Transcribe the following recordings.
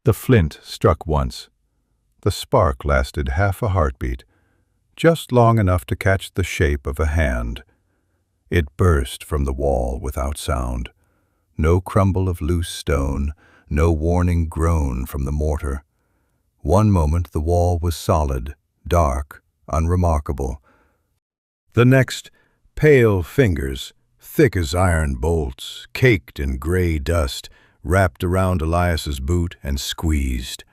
The flint struck once. The spark lasted half a heartbeat, just long enough to catch the shape of a hand. It burst from the wall without sound. No crumble of loose stone, no warning groan from the mortar. One moment the wall was solid, dark, unremarkable. The next, pale fingers, thick as iron bolts, caked in gray dust, wrapped around Elias's boot and squeezed.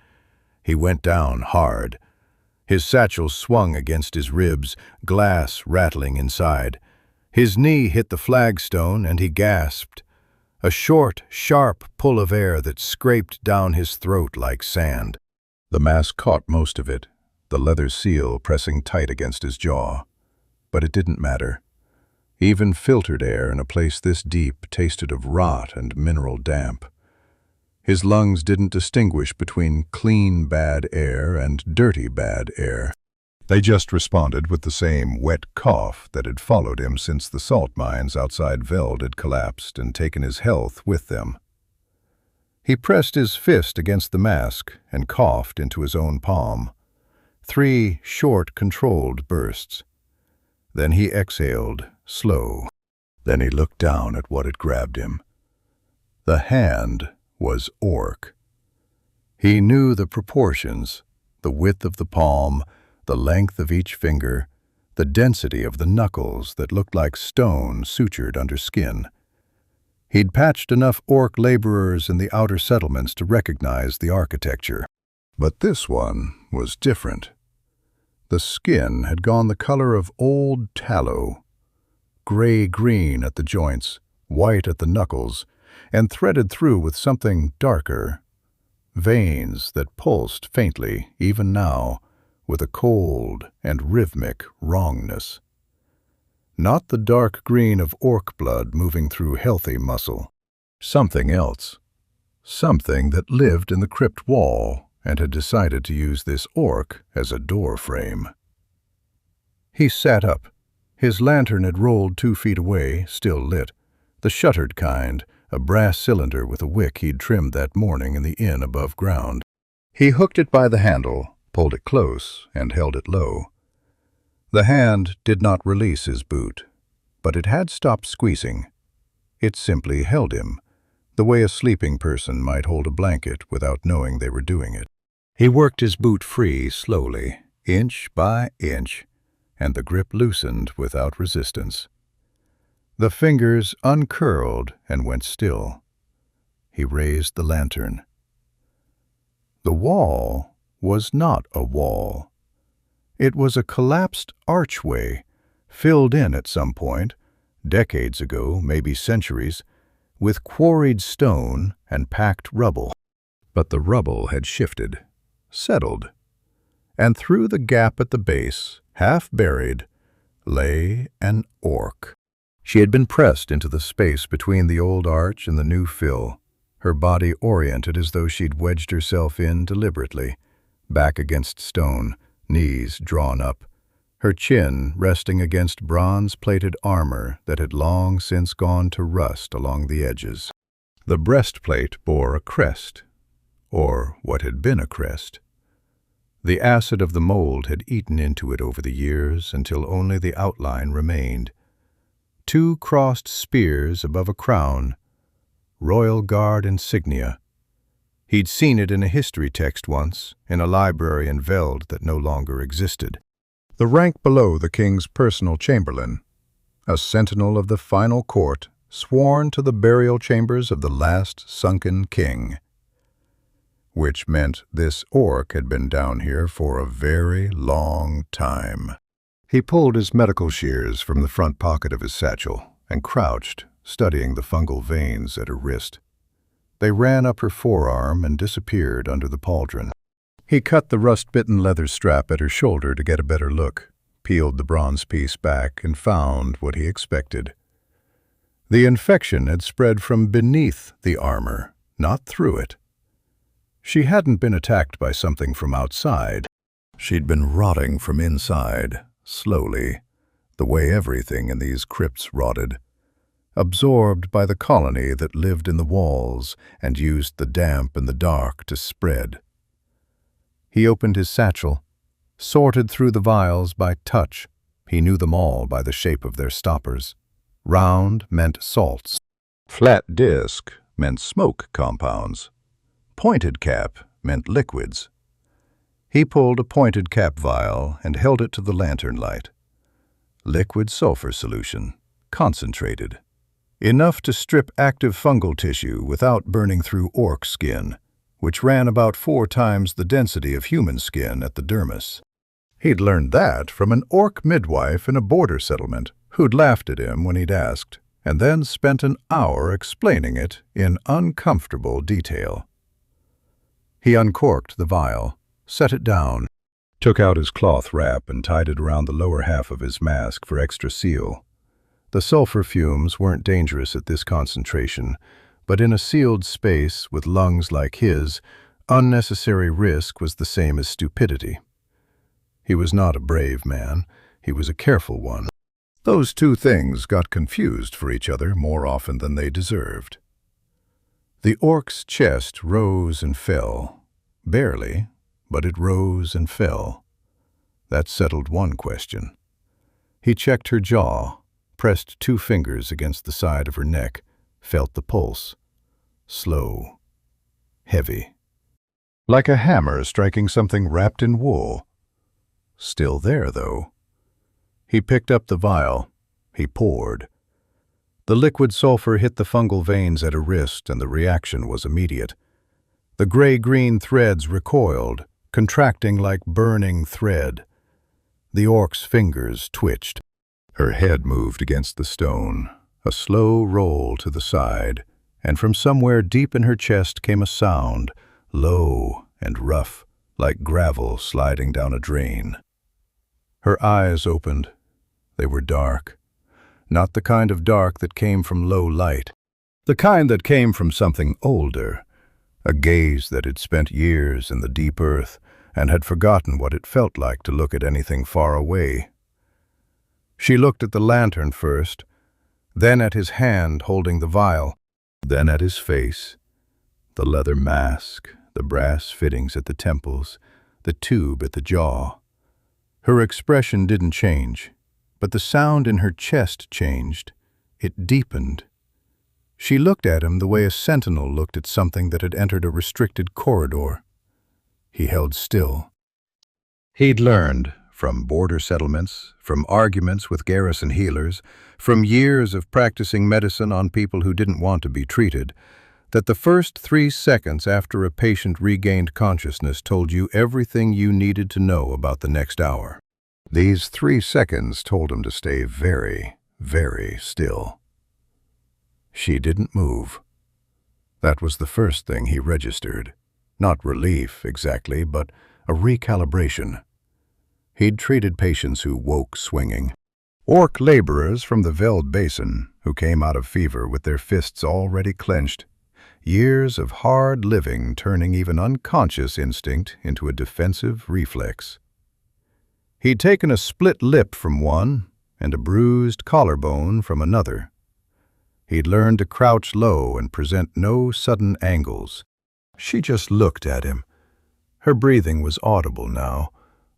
He went down hard. His satchel swung against his ribs, glass rattling inside. His knee hit the flagstone and he gasped. A short, sharp pull of air that scraped down his throat like sand. The mask caught most of it, the leather seal pressing tight against his jaw. But it didn't matter. Even filtered air in a place this deep tasted of rot and mineral damp. His lungs didn't distinguish between clean bad air and dirty bad air. They just responded with the same wet cough that had followed him since the salt mines outside Veld had collapsed and taken his health with them. He pressed his fist against the mask and coughed into his own palm. 3 short, controlled bursts. Then he exhaled, slow. Then he looked down at what had grabbed him. The hand was orc. He knew the proportions, the width of the palm, the length of each finger, the density of the knuckles that looked like stone sutured under skin. He'd patched enough orc laborers in the outer settlements to recognize the architecture. But this one was different. The skin had gone the color of old tallow, gray-green at the joints, white at the knuckles, and threaded through with something darker, veins that pulsed faintly, even now, with a cold and rhythmic wrongness. Not the dark green of orc blood moving through healthy muscle. Something else. Something that lived in the crypt wall and had decided to use this orc as a door frame. He sat up. His lantern had rolled 2 feet away, still lit. The shuttered kind, a brass cylinder with a wick he'd trimmed that morning in the inn above ground. He hooked it by the handle, pulled it close, and held it low. The hand did not release his boot, but it had stopped squeezing. It simply held him, the way a sleeping person might hold a blanket without knowing they were doing it. He worked his boot free slowly, inch by inch, and the grip loosened without resistance. The fingers uncurled and went still. He raised the lantern. The wall was not a wall. It was a collapsed archway, filled in at some point, decades ago, maybe centuries, with quarried stone and packed rubble. But the rubble had shifted, settled, and through the gap at the base, half buried, lay an orc. She had been pressed into the space between the old arch and the new fill, her body oriented as though she'd wedged herself in deliberately, back against stone, knees drawn up, her chin resting against bronze-plated armor that had long since gone to rust along the edges. The breastplate bore a crest, or what had been a crest. The acid of the mold had eaten into it over the years until only the outline remained. 2 crossed spears above a crown, Royal Guard insignia. He'd seen it in a history text once, in a library in Veld that no longer existed. The rank below the king's personal chamberlain, a sentinel of the final court, sworn to the burial chambers of the last sunken king. Which meant this orc had been down here for a very long time. He pulled his medical shears from the front pocket of his satchel and crouched, studying the fungal veins at her wrist. They ran up her forearm and disappeared under the pauldron. He cut the rust-bitten leather strap at her shoulder to get a better look, peeled the bronze piece back, and found what he expected. The infection had spread from beneath the armor, not through it. She hadn't been attacked by something from outside. She'd been rotting from inside, slowly, the way everything in these crypts rotted. absorbed by the colony that lived in the walls and used the damp and the dark to spread. He opened his satchel, sorted through the vials by touch. He knew them all by the shape of their stoppers. Round meant salts. Flat disc meant smoke compounds. Pointed cap meant liquids. He pulled a pointed cap vial and held it to the lantern light. Liquid sulfur solution, concentrated. Enough to strip active fungal tissue without burning through orc skin, which ran about 4 times the density of human skin at the dermis. He'd learned that from an orc midwife in a border settlement who'd laughed at him when he'd asked, and then spent an hour explaining it in uncomfortable detail. He uncorked the vial, set it down, took out his cloth wrap and tied it around the lower half of his mask for extra seal. The sulfur fumes weren't dangerous at this concentration, but in a sealed space with lungs like his, unnecessary risk was the same as stupidity. He was not a brave man, he was a careful one. Those two things got confused for each other more often than they deserved. The orc's chest rose and fell. Barely, but it rose and fell. That settled one question. He checked her jaw, pressed 2 fingers against the side of her neck, felt the pulse. Slow. Heavy. Like a hammer striking something wrapped in wool. Still there, though. He picked up the vial. He poured. The liquid sulfur hit the fungal veins at her wrist, and the reaction was immediate. The gray-green threads recoiled, contracting like burning thread. The orc's fingers twitched. Her head moved against the stone, a slow roll to the side, and from somewhere deep in her chest came a sound, low and rough, like gravel sliding down a drain. Her eyes opened. They were dark. Not the kind of dark that came from low light. The kind that came from something older. A gaze that had spent years in the deep earth and had forgotten what it felt like to look at anything far away. She looked at the lantern first, then at his hand holding the vial, then at his face, the leather mask, the brass fittings at the temples, the tube at the jaw. Her expression didn't change, but the sound in her chest changed. It deepened. She looked at him the way a sentinel looked at something that had entered a restricted corridor. He held still. He'd learned, from border settlements, from arguments with garrison healers, from years of practicing medicine on people who didn't want to be treated, that the first 3 seconds after a patient regained consciousness told you everything you needed to know about the next hour. These 3 seconds told him to stay very, very still. She didn't move. That was the first thing he registered. Not relief, exactly, but a recalibration. He'd treated patients who woke swinging. Orc laborers from the Veld Basin who came out of fever with their fists already clenched. Years of hard living turning even unconscious instinct into a defensive reflex. He'd taken a split lip from one and a bruised collarbone from another. He'd learned to crouch low and present no sudden angles. She just looked at him. Her breathing was audible now,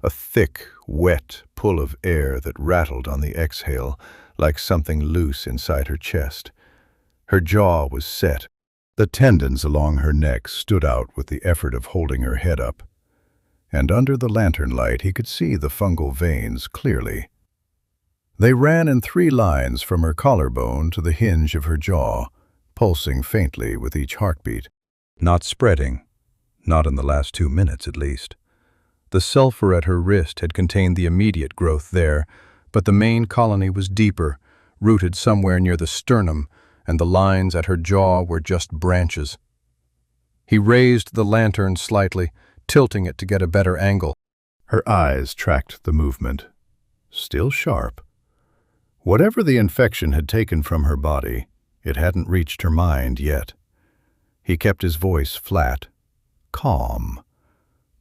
a thick, wet pull of air that rattled on the exhale like something loose inside her chest. Her jaw was set. The tendons along her neck stood out with the effort of holding her head up. And under the lantern light he could see the fungal veins clearly. They ran in 3 lines from her collarbone to the hinge of her jaw, pulsing faintly with each heartbeat. Not spreading, not in the last 2 minutes at least. The sulfur at her wrist had contained the immediate growth there, but the main colony was deeper, rooted somewhere near the sternum, and the lines at her jaw were just branches. He raised the lantern slightly, tilting it to get a better angle. Her eyes tracked the movement. Still sharp. Whatever the infection had taken from her body, it hadn't reached her mind yet. He kept his voice flat, calm.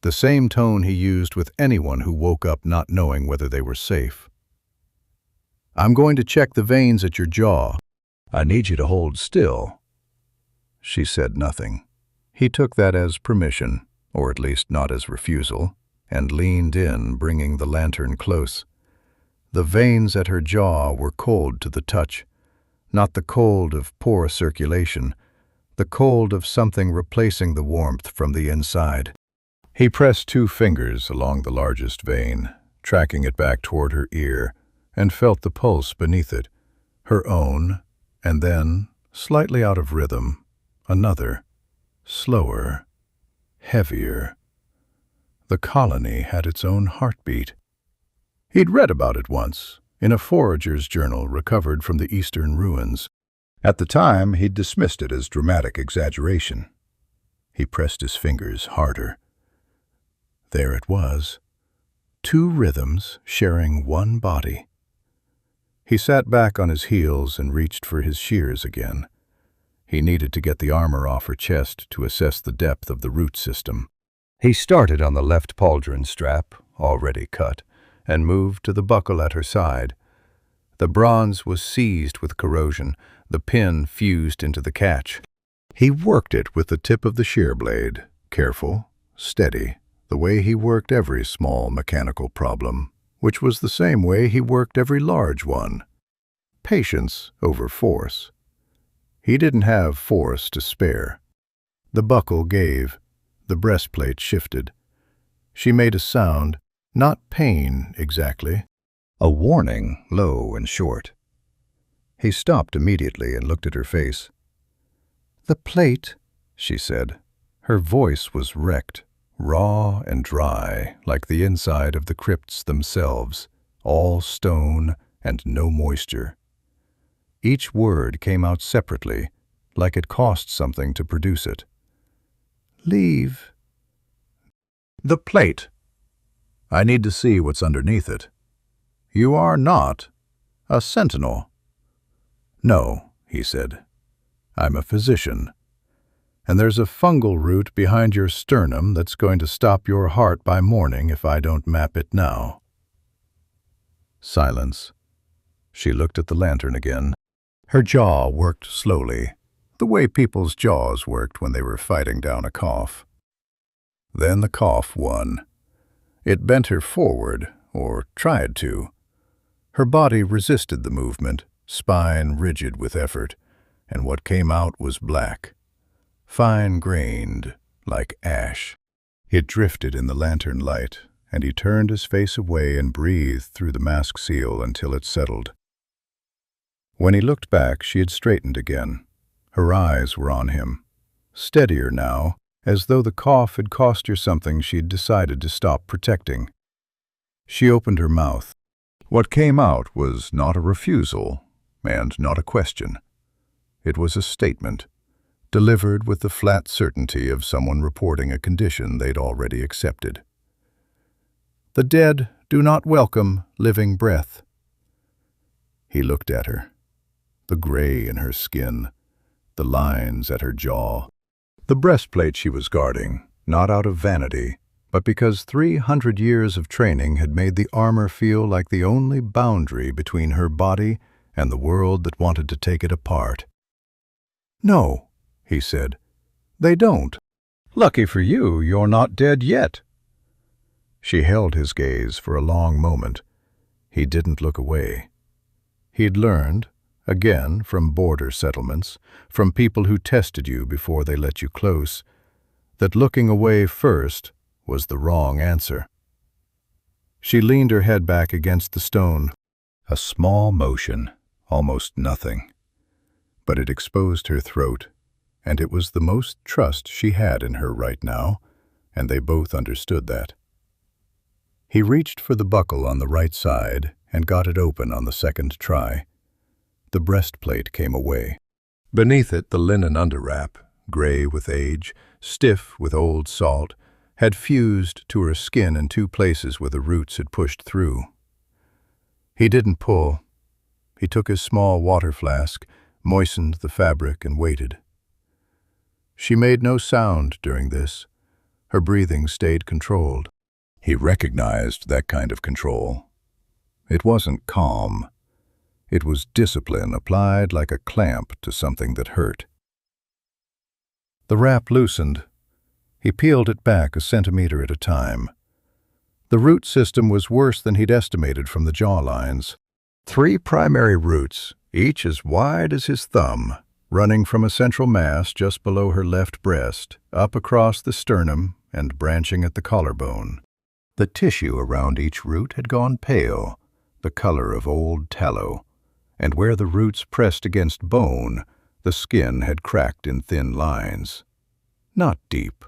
The same tone he used with anyone who woke up not knowing whether they were safe. "I'm going to check the veins at your jaw." I need you to hold still." She said nothing. He took that as permission, or at least not as refusal, and leaned in, bringing the lantern close. The veins at her jaw were cold to the touch, not the cold of poor circulation, the cold of something replacing the warmth from the inside. He pressed 2 fingers along the largest vein, tracking it back toward her ear, and felt the pulse beneath it, her own, and then, slightly out of rhythm, another, slower, heavier. The colony had its own heartbeat. He'd read about it once, in a forager's journal recovered from the eastern ruins. At the time, he'd dismissed it as dramatic exaggeration. He pressed his fingers harder. There it was, 2 rhythms sharing one body. He sat back on his heels and reached for his shears again. He needed to get the armor off her chest to assess the depth of the root system. He started on the left pauldron strap, already cut, and moved to the buckle at her side. The bronze was seized with corrosion, the pin fused into the catch. He worked it with the tip of the shear blade, careful, steady, the way he worked every small mechanical problem, which was the same way he worked every large one. Patience over force. He didn't have force to spare. The buckle gave. The breastplate shifted. She made a sound, not pain exactly, a warning, low and short. He stopped immediately and looked at her face. "The plate," she said. Her voice was wrecked, raw and dry, like the inside of the crypts themselves, all stone and no moisture. Each word came out separately, like it cost something to produce it. "Leave." "The plate. I need to see what's underneath it. You are not a sentinel." "No," he said. "I'm a physician. And there's a fungal root behind your sternum that's going to stop your heart by morning if I don't map it now." Silence. She looked at the lantern again. Her jaw worked slowly, the way people's jaws worked when they were fighting down a cough. Then the cough won. It bent her forward, or tried to. Her body resisted the movement, spine rigid with effort, and what came out was black, fine-grained, like ash. It drifted in the lantern light, and he turned his face away and breathed through the mask seal until it settled. When he looked back, she had straightened again. Her eyes were on him, steadier now, as though the cough had cost her something she'd decided to stop protecting. She opened her mouth. What came out was not a refusal, and not a question. It was a statement, delivered with the flat certainty of someone reporting a condition they'd already accepted. "The dead do not welcome living breath." He looked at her, the gray in her skin, the lines at her jaw, the breastplate she was guarding, not out of vanity, but because 300 years of training had made the armor feel like the only boundary between her body and the world that wanted to take it apart. "No," he said, "they don't. Lucky for you, you're not dead yet." She held his gaze for a long moment. He didn't look away. He'd learned, again from border settlements, from people who tested you before they let you close, that looking away first was the wrong answer. She leaned her head back against the stone. A small motion, almost nothing. But it exposed her throat, and it was the most trust she had in her right now, and they both understood that. He reached for the buckle on the right side and got it open on the second try. The breastplate came away. Beneath it, the linen underwrap, gray with age, stiff with old salt, had fused to her skin in 2 places where the roots had pushed through. He didn't pull. He took his small water flask, moistened the fabric, and waited. She made no sound during this. Her breathing stayed controlled. He recognized that kind of control. It wasn't calm. It was discipline applied like a clamp to something that hurt. The wrap loosened. He peeled it back a centimeter at a time. The root system was worse than he'd estimated from the jaw lines. 3 primary roots, each as wide as his thumb, running from a central mass just below her left breast, up across the sternum and branching at the collarbone. The tissue around each root had gone pale, the color of old tallow, and where the roots pressed against bone, the skin had cracked in thin lines. Not deep.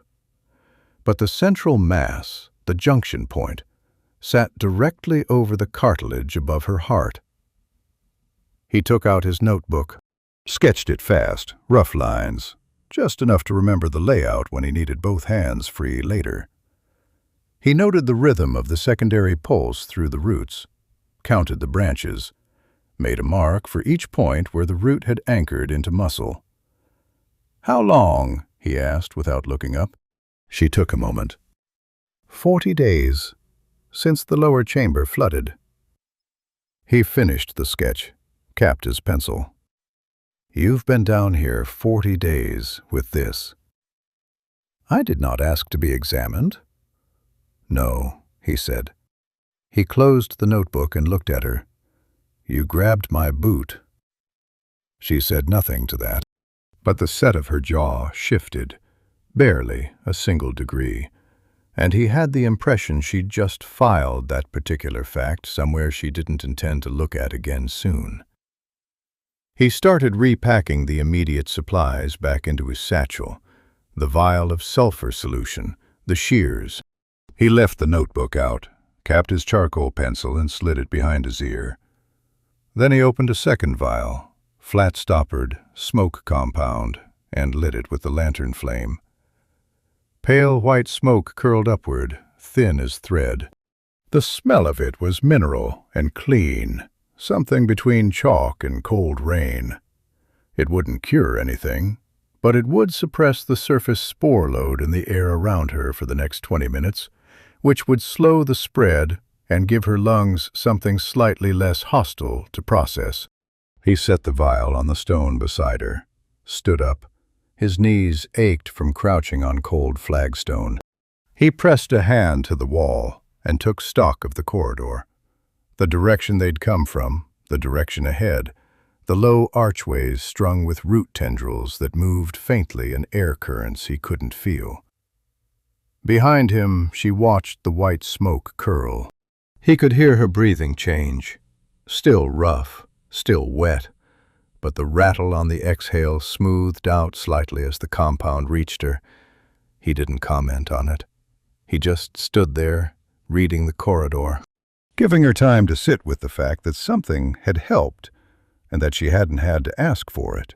But the central mass, the junction point, sat directly over the cartilage above her heart. He took out his notebook, sketched it fast, rough lines, just enough to remember the layout when he needed both hands free later. He noted the rhythm of the secondary pulse through the roots, counted the branches, made a mark for each point where the root had anchored into muscle. "How long?" he asked without looking up. She took a moment. 40 days, since the lower chamber flooded. He finished the sketch, capped his pencil. "You've been down here 40 days with this." "I did not ask to be examined." "No," he said. He closed the notebook and looked at her. "You grabbed my boot." She said nothing to that, but the set of her jaw shifted, barely a single degree, and he had the impression she'd just filed that particular fact somewhere she didn't intend to look at again soon. He started repacking the immediate supplies back into his satchel, the vial of sulfur solution, the shears. He left the notebook out, capped his charcoal pencil and slid it behind his ear. Then he opened a second vial, flat-stoppered, smoke compound, and lit it with the lantern flame. Pale white smoke curled upward, thin as thread. The smell of it was mineral and clean, something between chalk and cold rain. It wouldn't cure anything, but it would suppress the surface spore load in the air around her for the next 20 minutes, which would slow the spread and give her lungs something slightly less hostile to process. He set the vial on the stone beside her, stood up. His knees ached from crouching on cold flagstone. He pressed a hand to the wall and took stock of the corridor. The direction they'd come from, the direction ahead, the low archways strung with root tendrils that moved faintly in air currents he couldn't feel. Behind him, she watched the white smoke curl. He could hear her breathing change. Still rough, still wet, but the rattle on the exhale smoothed out slightly as the compound reached her. He didn't comment on it. He just stood there, reading the corridor, giving her time to sit with the fact that something had helped and that she hadn't had to ask for it.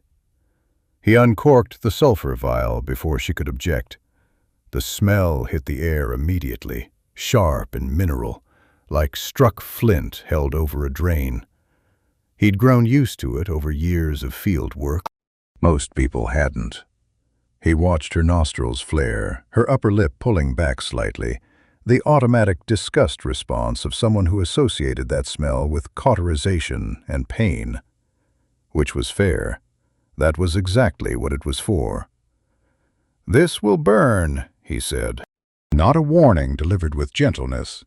He uncorked the sulfur vial before she could object. The smell hit the air immediately, sharp and mineral, like struck flint held over a drain. He'd grown used to it over years of field work. Most people hadn't. He watched her nostrils flare, her upper lip pulling back slightly, the automatic disgust response of someone who associated that smell with cauterization and pain. Which was fair. That was exactly what it was for. "This will burn," he said. Not a warning delivered with gentleness,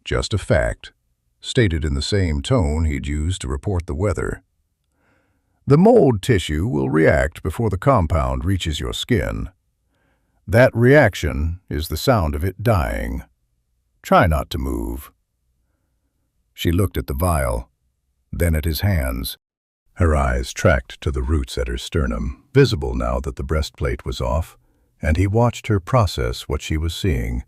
just a fact, stated in the same tone he'd used to report the weather. "The mold tissue will react before the compound reaches your skin. That reaction is the sound of it dying. Try not to move." She looked at the vial, then at his hands. Her eyes tracked to the roots at her sternum, visible now that the breastplate was off, and he watched her process what she was seeing.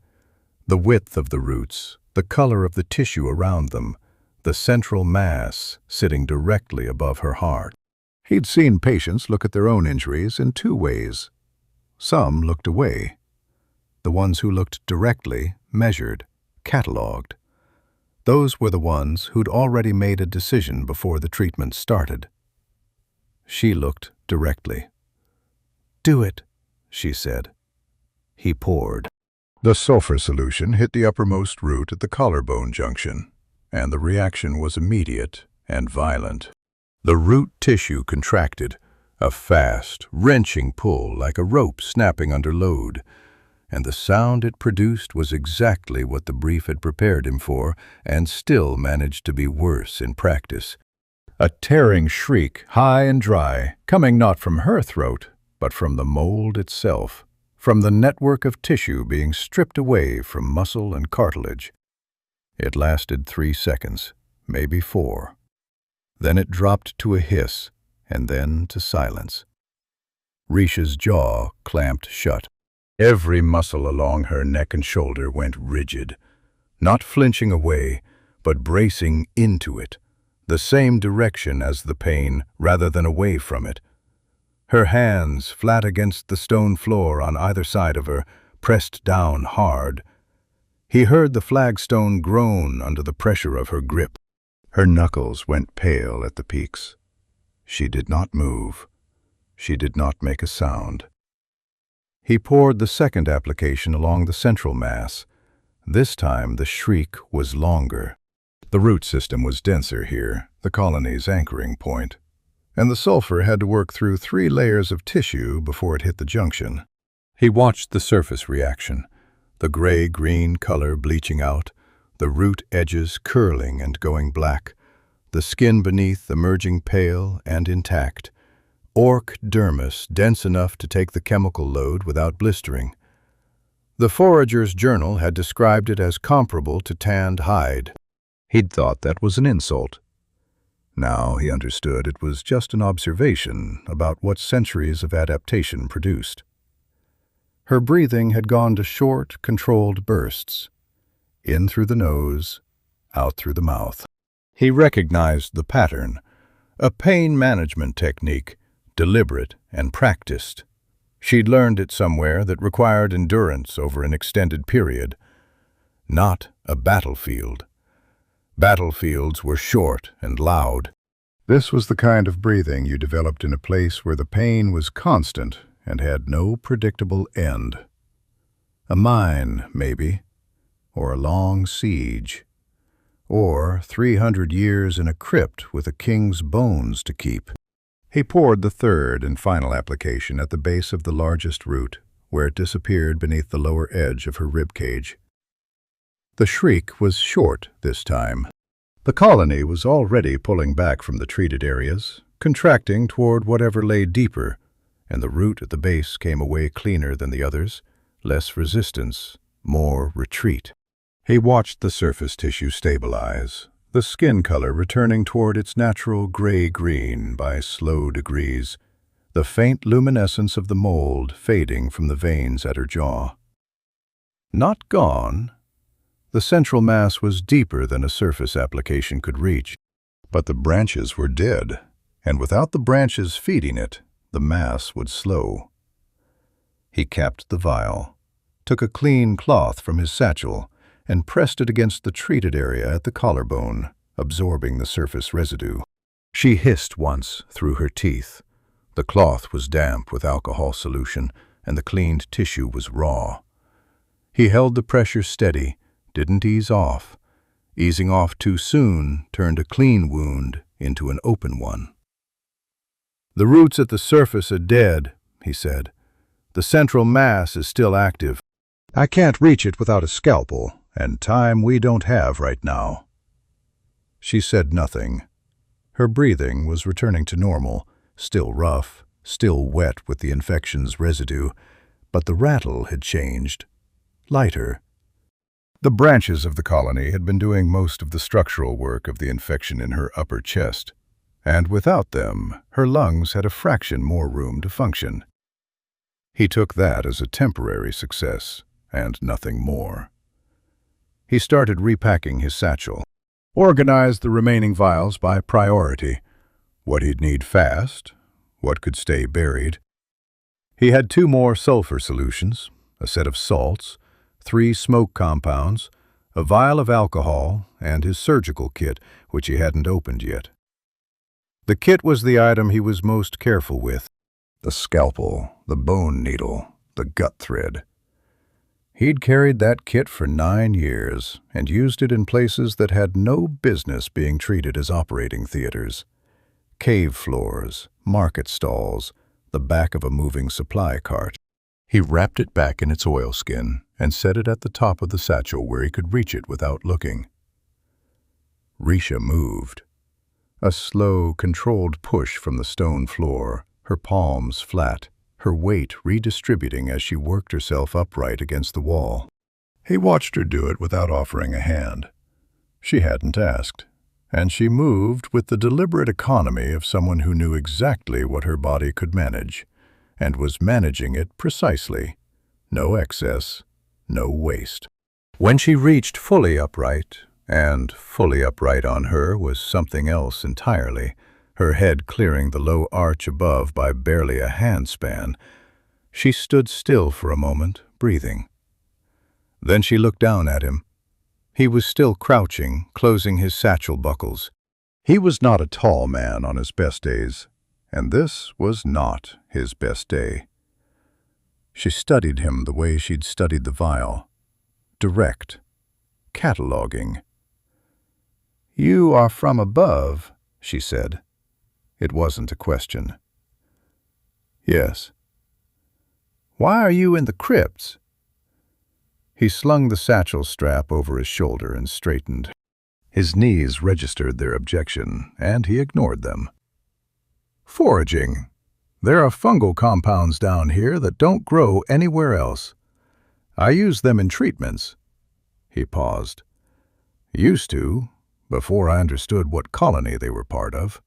The width of the roots, the color of the tissue around them, the central mass sitting directly above her heart. He'd seen patients look at their own injuries in 2 ways. Some looked away. The ones who looked directly measured, cataloged. Those were the ones who'd already made a decision before the treatment started. She looked directly. "Do it," she said. He poured. The sulfur solution hit the uppermost root at the collarbone junction, and the reaction was immediate and violent. The root tissue contracted, a fast, wrenching pull like a rope snapping under load, and the sound it produced was exactly what the brief had prepared him for, and still managed to be worse in practice. A tearing shriek, high and dry, coming not from her throat, but from the mold itself, from the network of tissue being stripped away from muscle and cartilage. It lasted 3 seconds, maybe 4. Then it dropped to a hiss, and then to silence. Risha's jaw clamped shut. Every muscle along her neck and shoulder went rigid, not flinching away, but bracing into it, the same direction as the pain rather than away from it. Her hands, flat against the stone floor on either side of her, pressed down hard. He heard the flagstone groan under the pressure of her grip. Her knuckles went pale at the peaks. She did not move. She did not make a sound. He poured the second application along the central mass. This time the shriek was longer. The root system was denser here, the colony's anchoring point, and the sulfur had to work through 3 layers of tissue before it hit the junction. He watched the surface reaction, the gray-green color bleaching out, the root edges curling and going black, the skin beneath emerging pale and intact, orc dermis dense enough to take the chemical load without blistering. The forager's journal had described it as comparable to tanned hide. He'd thought that was an insult. Now he understood it was just an observation about what centuries of adaptation produced. Her breathing had gone to short, controlled bursts. In through the nose, out through the mouth. He recognized the pattern, a pain management technique, deliberate and practiced. She'd learned it somewhere that required endurance over an extended period. Not a battlefield. Battlefields were short and loud. This was the kind of breathing you developed in a place where the pain was constant and had no predictable end. A mine, maybe. Or a long siege, or 300 years in a crypt with a king's bones to keep. He poured the third and final application at the base of the largest root, where it disappeared beneath the lower edge of her rib cage. The shriek was short this time. The colony was already pulling back from the treated areas, contracting toward whatever lay deeper, and the root at the base came away cleaner than the others, less resistance, more retreat. He watched the surface tissue stabilize, the skin color returning toward its natural gray-green by slow degrees, the faint luminescence of the mold fading from the veins at her jaw. Not gone. The central mass was deeper than a surface application could reach, but the branches were dead, and without the branches feeding it, the mass would slow. He capped the vial, took a clean cloth from his satchel, and pressed it against the treated area at the collarbone, absorbing the surface residue. She hissed once through her teeth. The cloth was damp with alcohol solution, and the cleaned tissue was raw. He held the pressure steady, didn't ease off. Easing off too soon turned a clean wound into an open one. "The roots at the surface are dead," he said. "The central mass is still active. I can't reach it without a scalpel, and time we don't have right now." She said nothing. Her breathing was returning to normal, still rough, still wet with the infection's residue, but the rattle had changed. Lighter. The branches of the colony had been doing most of the structural work of the infection in her upper chest, and without them, her lungs had a fraction more room to function. He took that as a temporary success, and nothing more. He started repacking his satchel, organized the remaining vials by priority, what he'd need fast, what could stay buried. He had 2 more sulfur solutions, a set of salts, 3 smoke compounds, a vial of alcohol, and his surgical kit, which he hadn't opened yet. The kit was the item he was most careful with. The scalpel, the bone needle, the gut thread. He'd carried that kit for 9 years and used it in places that had no business being treated as operating theaters. Cave floors, market stalls, the back of a moving supply cart. He wrapped it back in its oilskin and set it at the top of the satchel where he could reach it without looking. Risha moved. A slow, controlled push from the stone floor, her palms flat, her weight redistributing as she worked herself upright against the wall. He watched her do it without offering a hand. She hadn't asked, and she moved with the deliberate economy of someone who knew exactly what her body could manage, and was managing it precisely. No excess, no waste. When she reached fully upright, and fully upright on her was something else entirely, her head clearing the low arch above by barely a handspan, she stood still for a moment, breathing. Then she looked down at him. He was still crouching, closing his satchel buckles. He was not a tall man on his best days, and this was not his best day. She studied him the way she'd studied the vial. Direct. Cataloging. "You are from above," she said. It wasn't a question. "Yes." "Why are you in the crypts?" He slung the satchel strap over his shoulder and straightened. His knees registered their objection, and he ignored them. "Foraging. There are fungal compounds down here that don't grow anywhere else. I use them in treatments." He paused. "Used to, before I understood what colony they were part of."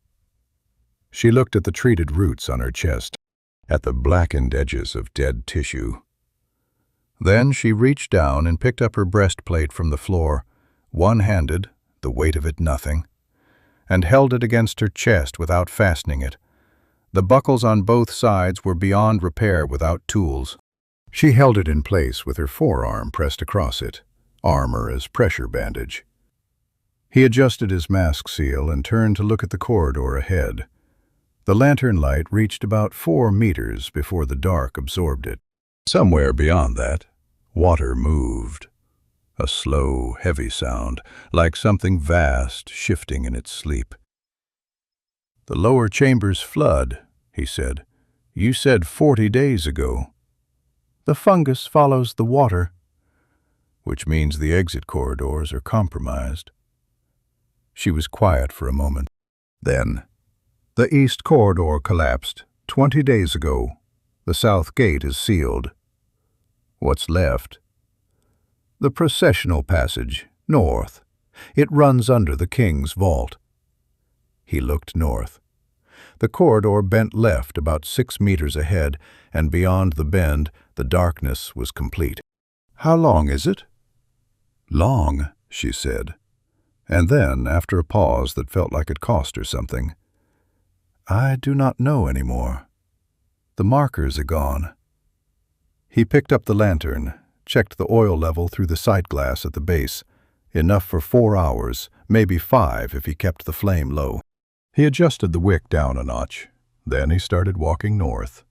She looked at the treated roots on her chest, at the blackened edges of dead tissue. Then she reached down and picked up her breastplate from the floor, one-handed, the weight of it nothing, and held it against her chest without fastening it. The buckles on both sides were beyond repair without tools. She held it in place with her forearm pressed across it, armor as pressure bandage. He adjusted his mask seal and turned to look at the corridor ahead. The lantern light reached about 4 meters before the dark absorbed it. Somewhere beyond that, water moved. A slow, heavy sound, like something vast shifting in its sleep. "The lower chambers flood," he said. "You said 40 days ago." "The fungus follows the water." "Which means the exit corridors are compromised." She was quiet for a moment. Then, "The east corridor collapsed 20 days ago. The south gate is sealed." "What's left?" "The processional passage, north. It runs under the king's vault." He looked north. The corridor bent left about 6 meters ahead, and beyond the bend, the darkness was complete. "How long is it?" "Long," she said. And then, after a pause that felt like it cost her something, "I do not know anymore. The markers are gone." He picked up the lantern, checked the oil level through the sight glass at the base. Enough for 4 hours, maybe 5 if he kept the flame low. He adjusted the wick down a notch. Then he started walking north.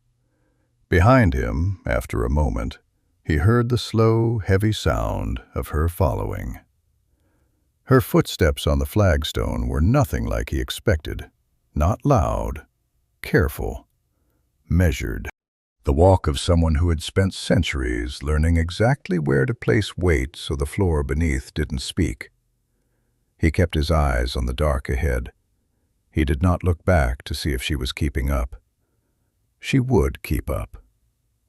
Behind him, after a moment, he heard the slow, heavy sound of her following. Her footsteps on the flagstone were nothing like he expected. Not loud, careful, measured. The walk of someone who had spent centuries learning exactly where to place weight so the floor beneath didn't speak. He kept his eyes on the dark ahead. He did not look back to see if she was keeping up. She would keep up,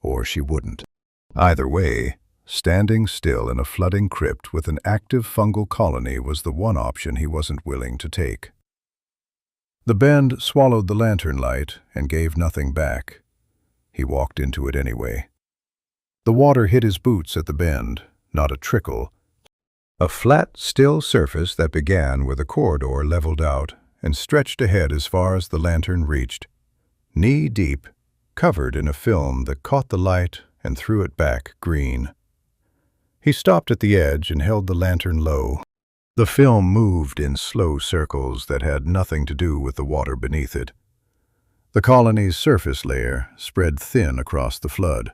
or she wouldn't. Either way, standing still in a flooding crypt with an active fungal colony was the one option he wasn't willing to take. The bend swallowed the lantern light and gave nothing back. He walked into it anyway. The water hit his boots at the bend, not a trickle. A flat, still surface that began where the corridor leveled out and stretched ahead as far as the lantern reached, knee-deep, covered in a film that caught the light and threw it back green. He stopped at the edge and held the lantern low. The film moved in slow circles that had nothing to do with the water beneath it. The colony's surface layer spread thin across the flood.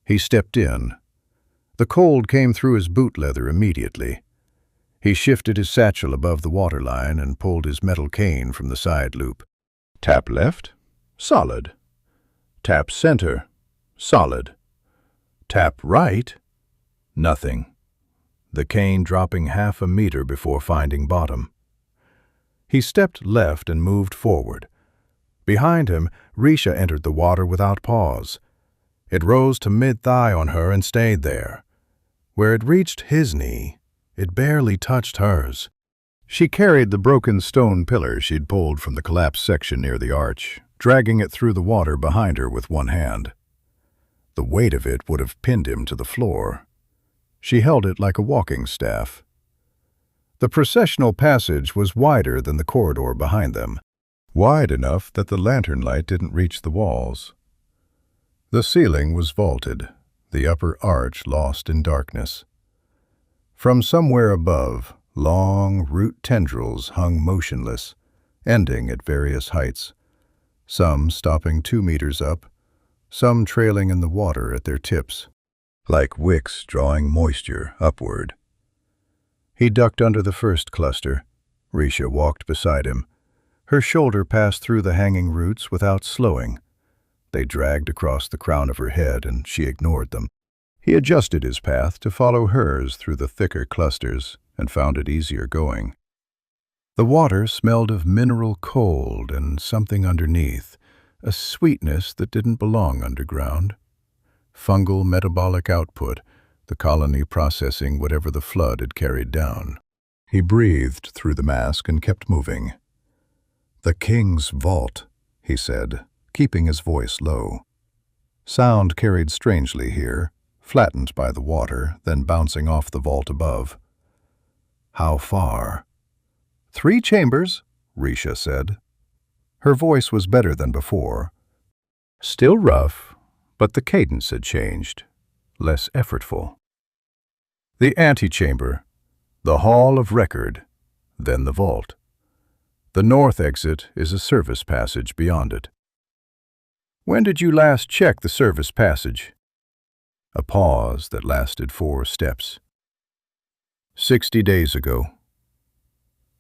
He stepped in. The cold came through his boot leather immediately. He shifted his satchel above the waterline and pulled his metal cane from the side loop. Tap left, solid. Tap center, solid. Tap right, nothing. The cane dropping half a meter before finding bottom. He stepped left and moved forward. Behind him, Risha entered the water without pause. It rose to mid-thigh on her and stayed there. Where it reached his knee, it barely touched hers. She carried the broken stone pillar she'd pulled from the collapsed section near the arch, dragging it through the water behind her with one hand. The weight of it would have pinned him to the floor. She held it like a walking staff. The processional passage was wider than the corridor behind them, wide enough that the lantern light didn't reach the walls. The ceiling was vaulted, the upper arch lost in darkness. From somewhere above, long root tendrils hung motionless, ending at various heights, some stopping 2 meters up, some trailing in the water at their tips, like wicks drawing moisture upward. He ducked under the first cluster. Risha walked beside him. Her shoulder passed through the hanging roots without slowing. They dragged across the crown of her head, and she ignored them. He adjusted his path to follow hers through the thicker clusters and found it easier going. The water smelled of mineral cold and something underneath, a sweetness that didn't belong underground. Fungal metabolic output, the colony processing whatever the flood had carried down. He breathed through the mask and kept moving. "The king's vault," he said, keeping his voice low. Sound carried strangely here, flattened by the water, then bouncing off the vault above. "How far?" "3 chambers," Risha said. Her voice was better than before. Still rough, but the cadence had changed, less effortful. "The antechamber, the hall of record, then the vault. The north exit is a service passage beyond it." "When did you last check the service passage?" A pause that lasted 4 steps. 60 days ago."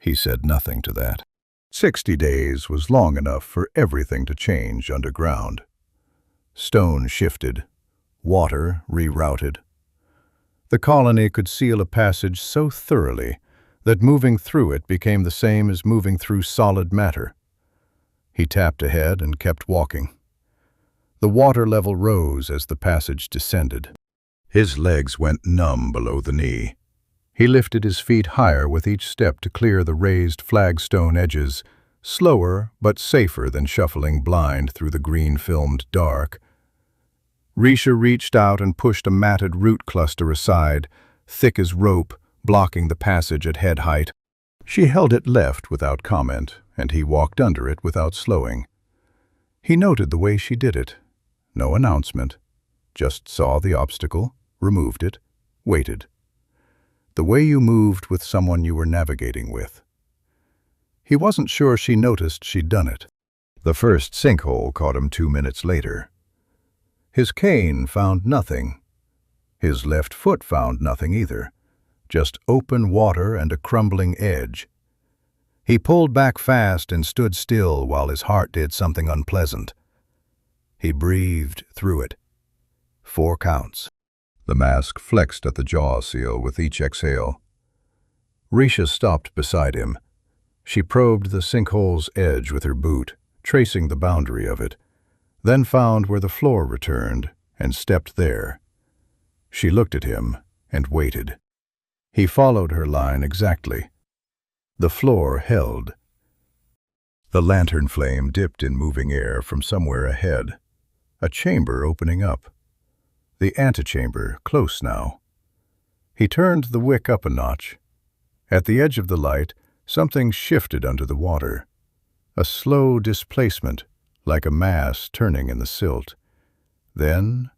He said nothing to that. 60 days was long enough for everything to change underground. Stone shifted, water rerouted. The colony could seal a passage so thoroughly that moving through it became the same as moving through solid matter. He tapped ahead and kept walking. The water level rose as the passage descended. His legs went numb below the knee. He lifted his feet higher with each step to clear the raised flagstone edges, slower but safer than shuffling blind through the green-filmed dark. Risha reached out and pushed a matted root cluster aside, thick as rope, blocking the passage at head height. She held it left without comment, and he walked under it without slowing. He noted the way she did it. No announcement. Just saw the obstacle, removed it, waited. The way you moved with someone you were navigating with. He wasn't sure she noticed she'd done it. The first sinkhole caught him 2 minutes later. His cane found nothing. His left foot found nothing either. Just open water and a crumbling edge. He pulled back fast and stood still while his heart did something unpleasant. He breathed through it. 4 counts. The mask flexed at the jaw seal with each exhale. Risha stopped beside him. She probed the sinkhole's edge with her boot, tracing the boundary of it, then found where the floor returned and stepped there. She looked at him and waited. He followed her line exactly. The floor held. The lantern flame dipped in moving air from somewhere ahead. A chamber opening up. The antechamber, close now. He turned the wick up a notch. At the edge of the light, something shifted under the water. A slow displacement, like a mass turning in the silt. Then,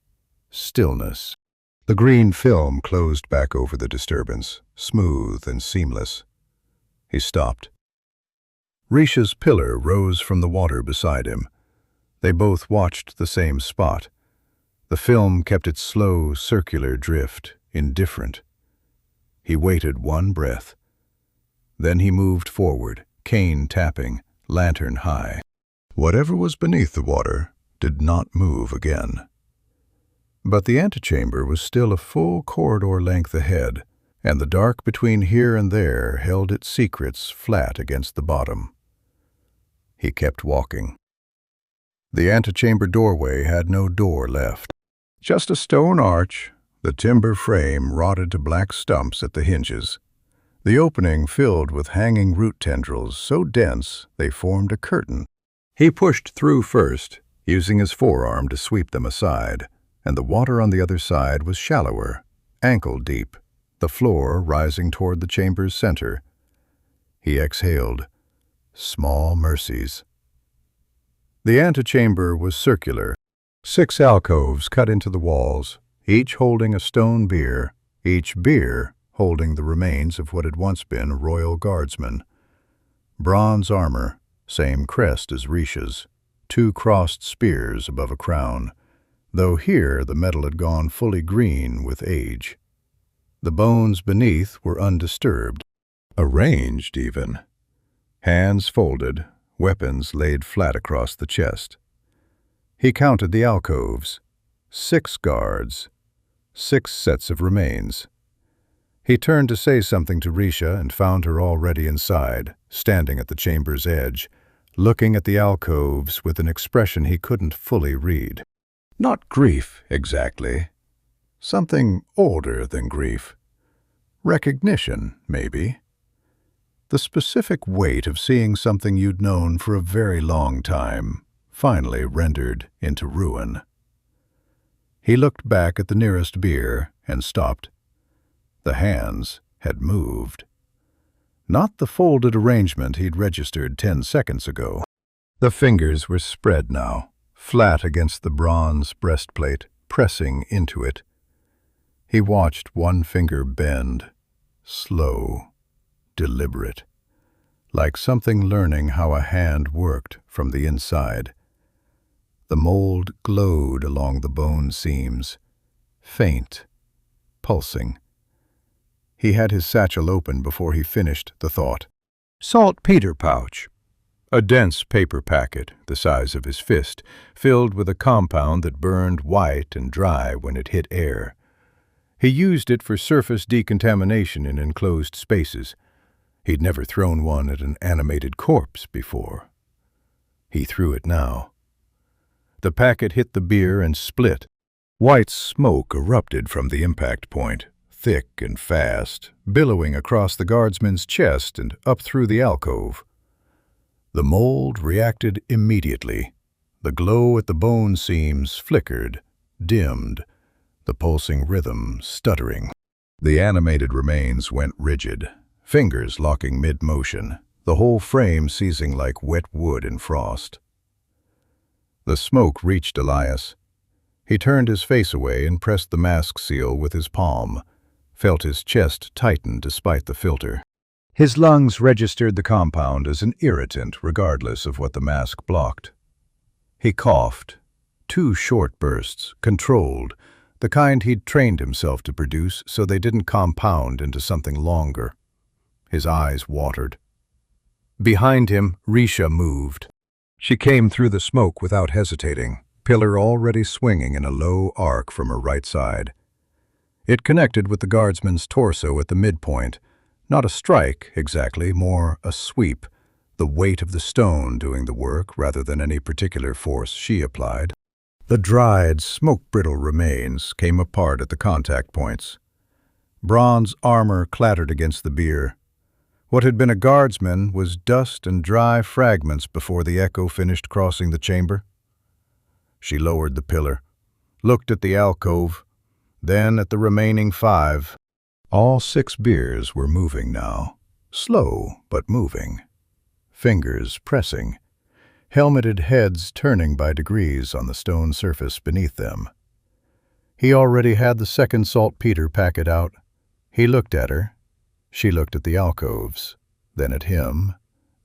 stillness. The green film closed back over the disturbance, smooth and seamless. He stopped. Risha's pillar rose from the water beside him. They both watched the same spot. The film kept its slow, circular drift, indifferent. He waited 1 breath. Then he moved forward, cane tapping, lantern high. Whatever was beneath the water did not move again. But the antechamber was still a full corridor length ahead, and the dark between here and there held its secrets flat against the bottom. He kept walking. The antechamber doorway had no door left. Just a stone arch, the timber frame rotted to black stumps at the hinges. The opening filled with hanging root tendrils so dense they formed a curtain. He pushed through first, using his forearm to sweep them aside, and the water on the other side was shallower, ankle-deep, the floor rising toward the chamber's center. He exhaled. Small mercies. The antechamber was circular. 6 alcoves cut into the walls, each holding a stone bier, each bier holding the remains of what had once been royal guardsmen. Bronze armor, same crest as Risha's, 2 crossed spears above a crown, though here the metal had gone fully green with age. The bones beneath were undisturbed, arranged even. Hands folded, weapons laid flat across the chest. He counted the alcoves. 6 guards, 6 sets of remains. He turned to say something to Risha and found her already inside, standing at the chamber's edge, looking at the alcoves with an expression he couldn't fully read. Not grief, exactly. Something older than grief. Recognition, maybe. The specific weight of seeing something you'd known for a very long time, finally rendered into ruin. He looked back at the nearest bier and stopped. The hands had moved. Not the folded arrangement he'd registered 10 seconds ago. The fingers were spread now, flat against the bronze breastplate, pressing into it. He watched one finger bend, slow, deliberate, like something learning how a hand worked from the inside. The mold glowed along the bone seams, faint, pulsing. He had his satchel open before he finished the thought. Saltpeter pouch. A dense paper packet, the size of his fist, filled with a compound that burned white and dry when it hit air. He used it for surface decontamination in enclosed spaces. He'd never thrown one at an animated corpse before. He threw it now. The packet hit the bier and split. White smoke erupted from the impact point, thick and fast, billowing across the guardsman's chest and up through the alcove. The mold reacted immediately. The glow at the bone seams flickered, dimmed, the pulsing rhythm stuttering. The animated remains went rigid, fingers locking mid-motion, the whole frame seizing like wet wood in frost. The smoke reached Elias. He turned his face away and pressed the mask seal with his palm, felt his chest tighten despite the filter. His lungs registered the compound as an irritant regardless of what the mask blocked. He coughed, 2 short bursts, controlled, the kind he'd trained himself to produce so they didn't compound into something longer. His eyes watered. Behind him, Risha moved. She came through the smoke without hesitating, pillar already swinging in a low arc from her right side. It connected with the guardsman's torso at the midpoint. Not a strike, exactly, more a sweep, the weight of the stone doing the work rather than any particular force she applied. The dried, smoke-brittle remains came apart at the contact points. Bronze armor clattered against the bier. What had been a guardsman was dust and dry fragments before the echo finished crossing the chamber. She lowered the pillar, looked at the alcove, then at the remaining 5. All 6 biers were moving now, slow but moving. Fingers pressing, helmeted heads turning by degrees on the stone surface beneath them. He already had the 2nd saltpeter packet out. He looked at her. She looked at the alcoves, then at him,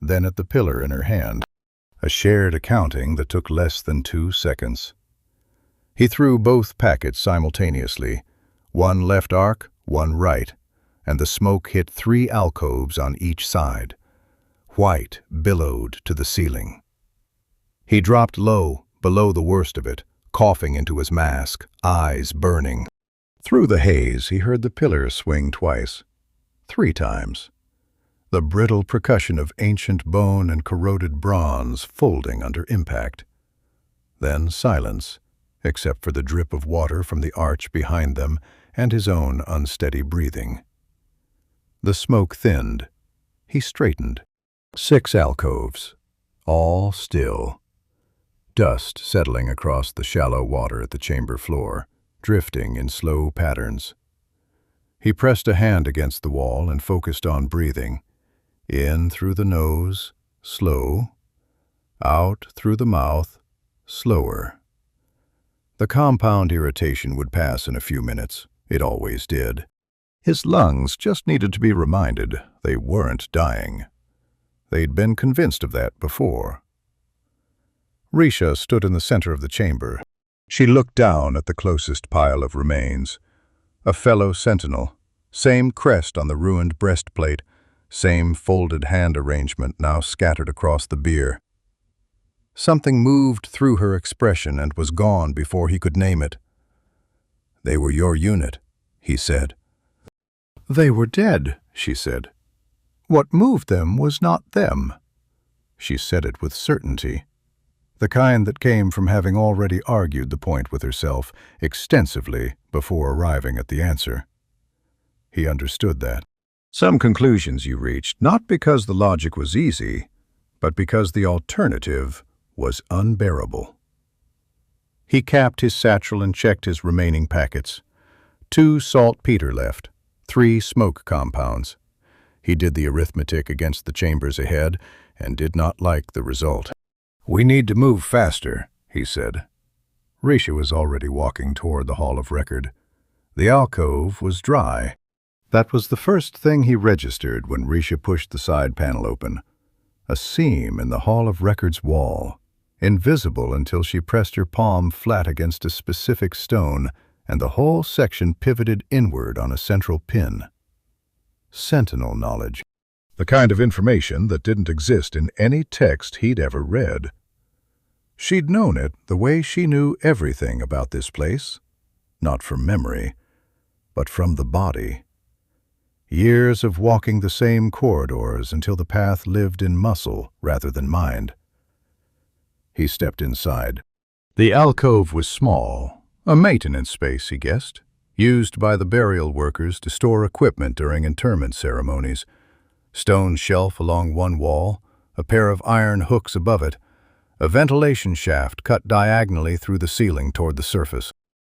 then at the pillar in her hand. A shared accounting that took less than 2 seconds. He threw both packets simultaneously, one left arc, one right, and the smoke hit 3 alcoves on each side. White billowed to the ceiling. He dropped low, below the worst of it, coughing into his mask, eyes burning. Through the haze, he heard the pillars swing twice, 3 times. The brittle percussion of ancient bone and corroded bronze folding under impact. Then silence, except for the drip of water from the arch behind them and his own unsteady breathing. The smoke thinned. He straightened. 6 alcoves, all still. Dust settling across the shallow water at the chamber floor, drifting in slow patterns. He pressed a hand against the wall and focused on breathing. In through the nose, slow. Out through the mouth, slower. The compound irritation would pass in a few minutes. It always did. His lungs just needed to be reminded they weren't dying. They'd been convinced of that before. Risha stood in the center of the chamber. She looked down at the closest pile of remains. A fellow sentinel, same crest on the ruined breastplate, same folded hand arrangement now scattered across the bier. Something moved through her expression and was gone before he could name it. "They were your unit," he said. "They were dead," she said. "What moved them was not them." She said it with certainty, the kind that came from having already argued the point with herself extensively before arriving at the answer. He understood that. Some conclusions you reached, not because the logic was easy, but because the alternative was unbearable. He capped his satchel and checked his remaining packets. 2 saltpeter left, 3 smoke compounds. He did the arithmetic against the chambers ahead and did not like the result. "We need to move faster," he said. Risha was already walking toward the Hall of Record. The alcove was dry. That was the first thing he registered when Risha pushed the side panel open. A seam in the Hall of Record's wall, invisible until she pressed her palm flat against a specific stone, and the whole section pivoted inward on a central pin. Sentinel knowledge. The kind of information that didn't exist in any text he'd ever read. She'd known it the way she knew everything about this place, not from memory, but from the body. Years of walking the same corridors until the path lived in muscle rather than mind. He stepped inside. The alcove was small, a maintenance space, he guessed, used by the burial workers to store equipment during interment ceremonies. Stone shelf along one wall, a pair of iron hooks above it, a ventilation shaft cut diagonally through the ceiling toward the surface.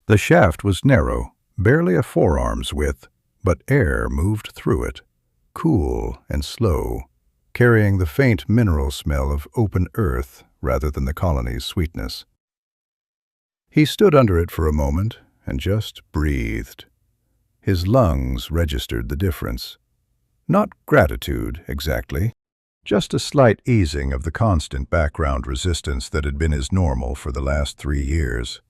The shaft was narrow, barely a forearm's width, but air moved through it, cool and slow, carrying the faint mineral smell of open earth rather than the colony's sweetness. He stood under it for a moment and just breathed. His lungs registered the difference. Not gratitude, exactly, just a slight easing of the constant background resistance that had been his normal for the last 3 years.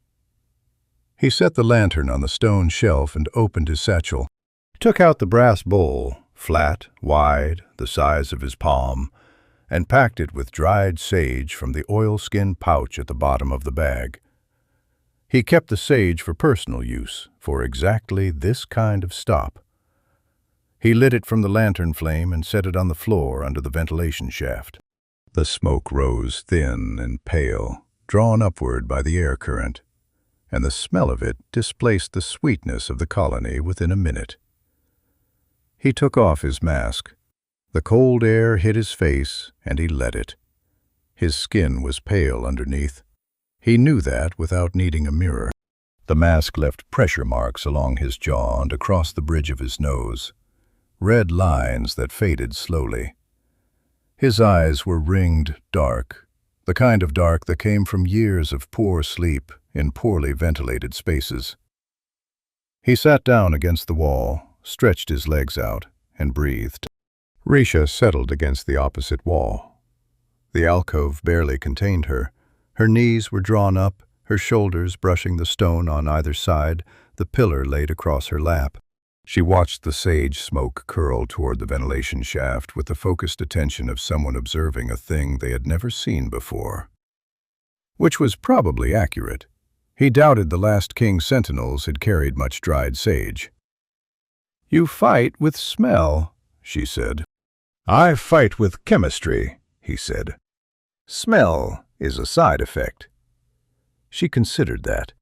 He set the lantern on the stone shelf and opened his satchel. Took out the brass bowl, flat, wide, the size of his palm, and packed it with dried sage from the oilskin pouch at the bottom of the bag. He kept the sage for personal use, for exactly this kind of stop. He lit it from the lantern flame and set it on the floor under the ventilation shaft. The smoke rose thin and pale, drawn upward by the air current, and the smell of it displaced the sweetness of the colony within a minute. He took off his mask. The cold air hit his face, and he let it. His skin was pale underneath. He knew that without needing a mirror. The mask left pressure marks along his jaw and across the bridge of his nose, red lines that faded slowly. His eyes were ringed dark, the kind of dark that came from years of poor sleep in poorly ventilated spaces. He sat down against the wall, stretched his legs out, and breathed. Risha settled against the opposite wall. The alcove barely contained her. Her knees were drawn up, her shoulders brushing the stone on either side, the pillar laid across her lap. She watched the sage smoke curl toward the ventilation shaft with the focused attention of someone observing a thing they had never seen before. which was probably accurate. He doubted the last king's sentinels had carried much dried sage. "You fight with smell," she said. "I fight with chemistry," he said. "Smell is a side effect." She considered that.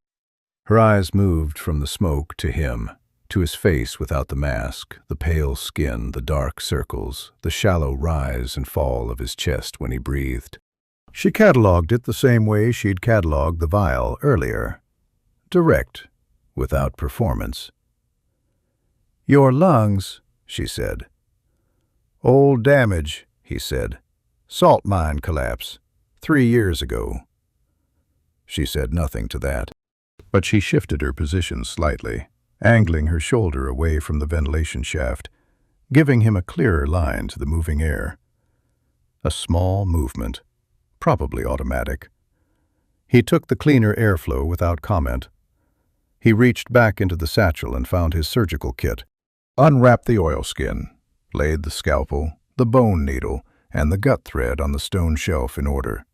Her eyes moved from the smoke to him, to his face without the mask, the pale skin, the dark circles, the shallow rise and fall of his chest when he breathed. She catalogued it the same way she'd catalogued the vial earlier. Direct, without performance. "Your lungs," she said. "Old damage," he said. "Salt mine collapse. 3 years ago." She said nothing to that, but she shifted her position slightly, angling her shoulder away from the ventilation shaft, giving him a clearer line to the moving air. A small movement, probably automatic. He took the cleaner airflow without comment. He reached back into the satchel and found his surgical kit, unwrapped the oilskin, laid the scalpel, the bone needle, and the gut thread on the stone shelf in order.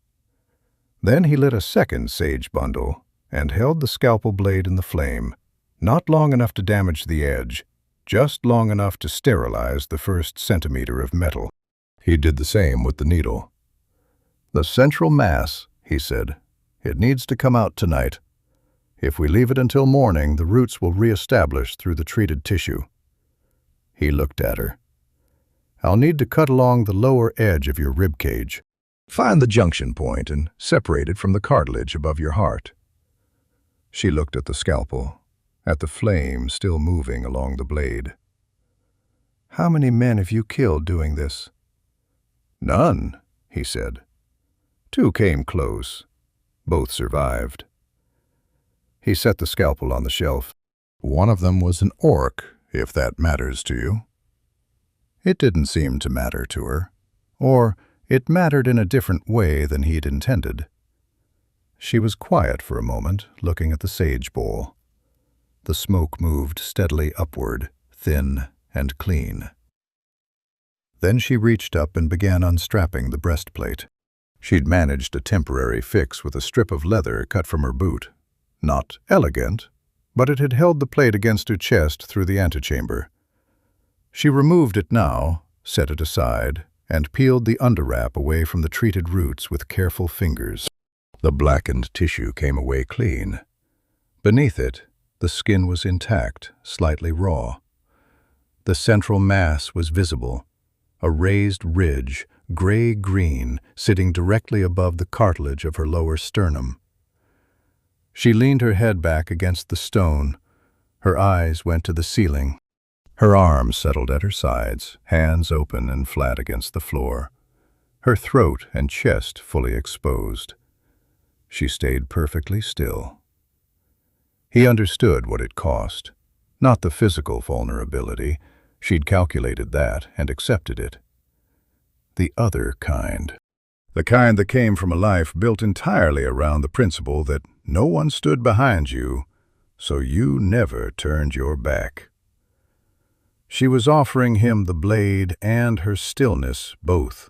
Then he lit a second sage bundle and held the scalpel blade in the flame, not long enough to damage the edge, just long enough to sterilize the first centimeter of metal. He did the same with the needle. "The central mass," he said. "It needs to come out tonight. If we leave it until morning, the roots will reestablish through the treated tissue." He looked at her. "I'll need to cut along the lower edge of your rib cage. Find the junction point and separate it from the cartilage above your heart." She looked at the scalpel, at the flame still moving along the blade. "How many men have you killed doing this?" "None," he said. "2 came close. Both survived." He set the scalpel on the shelf. "One of them was an orc, if that matters to you." It didn't seem to matter to her, or it mattered in a different way than he'd intended. She was quiet for a moment, looking at the sage bowl. The smoke moved steadily upward, thin and clean. Then she reached up and began unstrapping the breastplate. She'd managed a temporary fix with a strip of leather cut from her boot. Not elegant, but it had held the plate against her chest through the antechamber. She removed it now, set it aside, and peeled the underwrap away from the treated roots with careful fingers. The blackened tissue came away clean. Beneath it, the skin was intact, slightly raw. The central mass was visible, a raised ridge, gray-green, sitting directly above the cartilage of her lower sternum. She leaned her head back against the stone. Her eyes went to the ceiling. Her arms settled at her sides, hands open and flat against the floor, her throat and chest fully exposed. She stayed perfectly still. He understood what it cost. Not the physical vulnerability. She'd calculated that and accepted it. The other kind. The kind that came from a life built entirely around the principle that no one stood behind you, so you never turned your back. She was offering him the blade and her stillness both,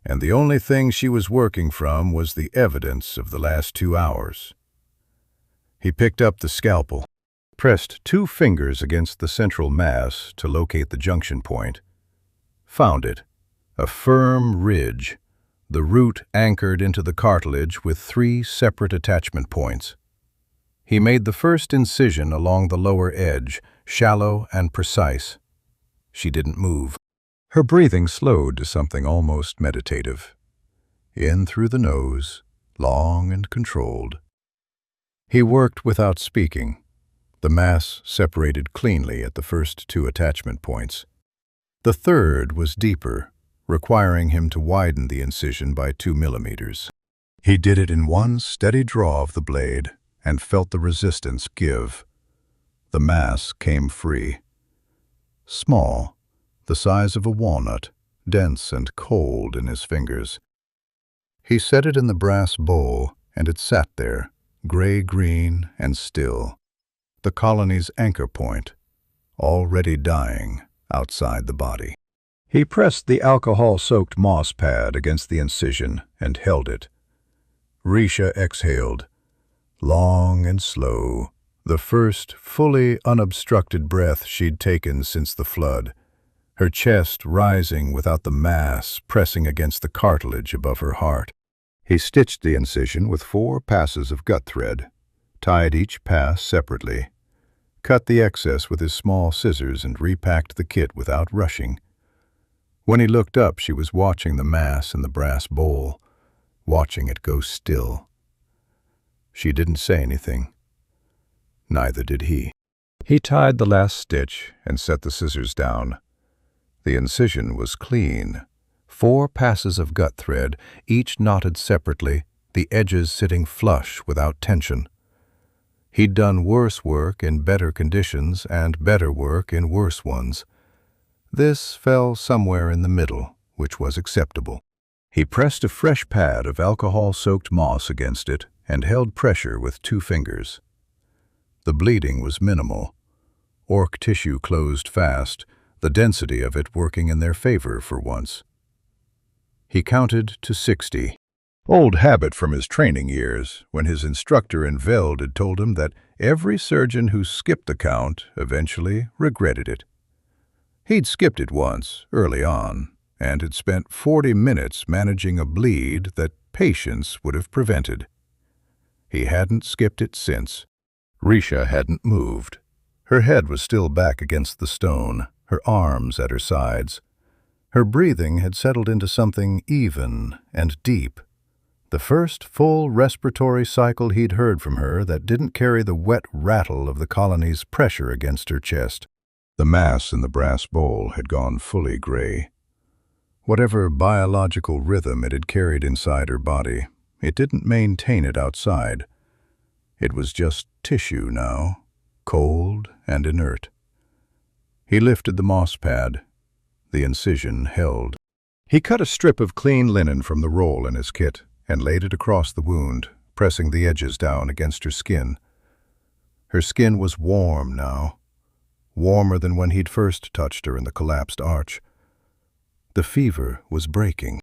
and the only thing she was working from was the evidence of the last 2 hours. He picked up the scalpel, pressed 2 fingers against the central mass to locate the junction point, found it, a firm ridge, the root anchored into the cartilage with 3 separate attachment points. He made the first incision along the lower edge, shallow and precise. She didn't move. Her breathing slowed to something almost meditative. In through the nose, long and controlled. He worked without speaking. The mass separated cleanly at the first 2 attachment points. The third was deeper, requiring him to widen the incision by 2 millimeters. He did it in one steady draw of the blade and felt the resistance give. The mass came free. Small, the size of a walnut, dense and cold in his fingers. He set it in the brass bowl, and it sat there, gray-green and still, the colony's anchor point, already dying outside the body. He pressed the alcohol-soaked moss pad against the incision and held it. Risha exhaled, long and slow, the first fully unobstructed breath she'd taken since the flood, her chest rising without the mass pressing against the cartilage above her heart. He stitched the incision with 4 passes of gut thread, tied each pass separately, cut the excess with his small scissors and repacked the kit without rushing. When he looked up, she was watching the mass in the brass bowl, watching it go still. She didn't say anything. Neither did he. He tied the last stitch and set the scissors down. The incision was clean. 4 passes of gut thread, each knotted separately, the edges sitting flush without tension. He'd done worse work in better conditions and better work in worse ones. This fell somewhere in the middle, which was acceptable. He pressed a fresh pad of alcohol-soaked moss against it and held pressure with 2 fingers. The bleeding was minimal. Orc tissue closed fast, the density of it working in their favor for once. He counted to 60. Old habit from his training years, when his instructor in Veld had told him that every surgeon who skipped the count eventually regretted it. He'd skipped it once, early on, and had spent 40 minutes managing a bleed that patience would have prevented. He hadn't skipped it since. Risha hadn't moved. Her head was still back against the stone, her arms at her sides. Her breathing had settled into something even and deep. The first full respiratory cycle he'd heard from her that didn't carry the wet rattle of the colony's pressure against her chest. The mass in the brass bowl had gone fully gray. Whatever biological rhythm it had carried inside her body, it didn't maintain it outside. It was just tissue now, cold and inert. He lifted the moss pad. The incision held. He cut a strip of clean linen from the roll in his kit and laid it across the wound, pressing the edges down against her skin. Her skin was warm now, warmer than when he'd first touched her in the collapsed arch. The fever was breaking.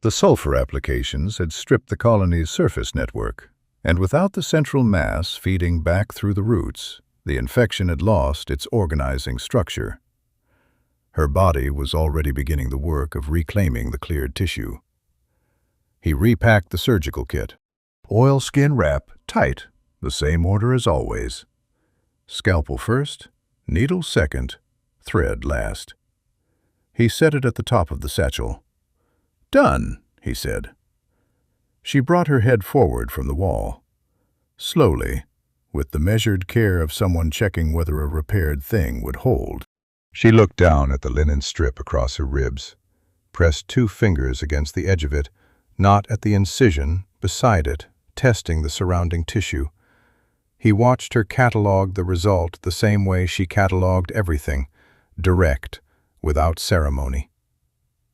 The sulfur applications had stripped the colony's surface network, and without the central mass feeding back through the roots, the infection had lost its organizing structure. Her body was already beginning the work of reclaiming the cleared tissue. He repacked the surgical kit. Oilskin wrap, tight, the same order as always. Scalpel first, needle second, thread last. He set it at the top of the satchel. "Done," he said. She brought her head forward from the wall. Slowly, with the measured care of someone checking whether a repaired thing would hold. She looked down at the linen strip across her ribs, pressed 2 fingers against the edge of it, not at the incision, beside it, testing the surrounding tissue. He watched her catalog the result the same way she cataloged everything, direct, without ceremony.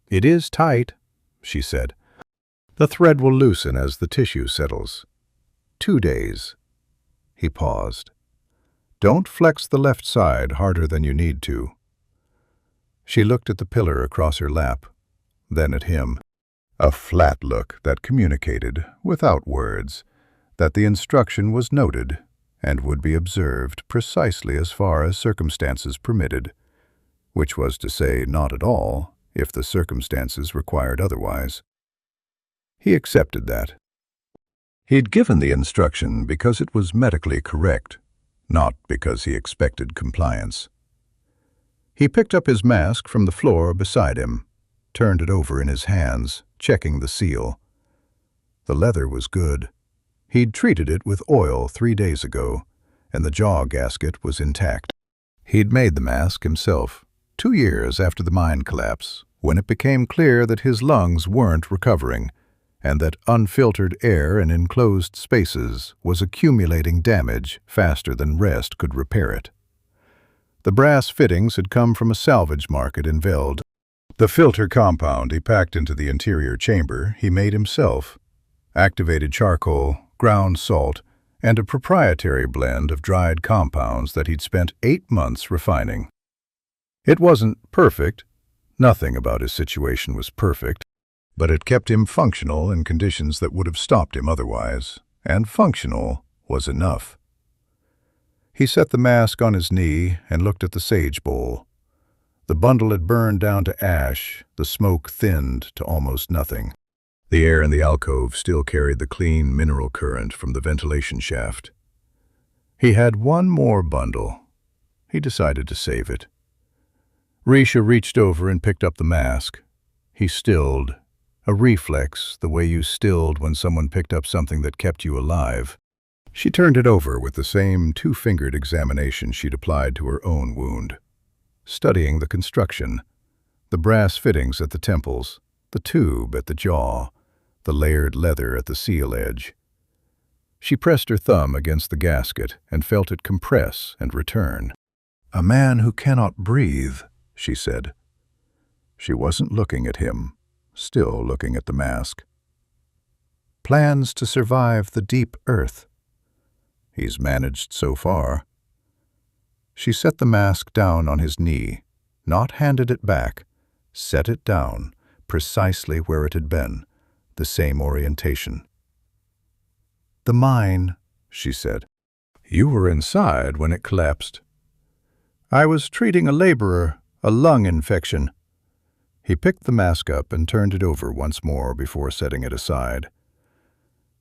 "It is tight," she said. "The thread will loosen as the tissue settles. 2 days." He paused. "Don't flex the left side harder than you need to." She looked at the pillar across her lap, then at him. A flat look that communicated, without words, that the instruction was noted and would be observed precisely as far as circumstances permitted, which was to say not at all if the circumstances required otherwise. He accepted that. He'd given the instruction because it was medically correct, not because he expected compliance. He picked up his mask from the floor beside him, turned it over in his hands, checking the seal. The leather was good. He'd treated it with oil 3 days ago, and the jaw gasket was intact. He'd made the mask himself, 2 years after the mine collapse, when it became clear that his lungs weren't recovering, and that unfiltered air in enclosed spaces was accumulating damage faster than rest could repair it. The brass fittings had come from a salvage market in Veld. The filter compound he packed into the interior chamber he made himself. Activated charcoal, ground salt, and a proprietary blend of dried compounds that he'd spent 8 months refining. It wasn't perfect. Nothing about his situation was perfect. but it kept him functional in conditions that would have stopped him otherwise, and functional was enough. He set the mask on his knee and looked at the sage bowl. The bundle had burned down to ash, the smoke thinned to almost nothing. The air in the alcove still carried the clean mineral current from the ventilation shaft. He had one more bundle. He decided to save it. Risha reached over and picked up the mask. He stilled, a reflex, the way you stilled when someone picked up something that kept you alive. She turned it over with the same two-fingered examination she'd applied to her own wound, studying the construction, the brass fittings at the temples, the tube at the jaw, the layered leather at the seal edge. She pressed her thumb against the gasket and felt it compress and return. "A man who cannot breathe," she said. She wasn't looking at him, still looking at the mask. "Plans to survive the deep earth. He's managed so far." She set the mask down on his knee, not handed it back, set it down, precisely where it had been, the same orientation. "The mine," she said. "You were inside when it collapsed." "I was treating a laborer, a lung infection." He picked the mask up and turned it over once more before setting it aside.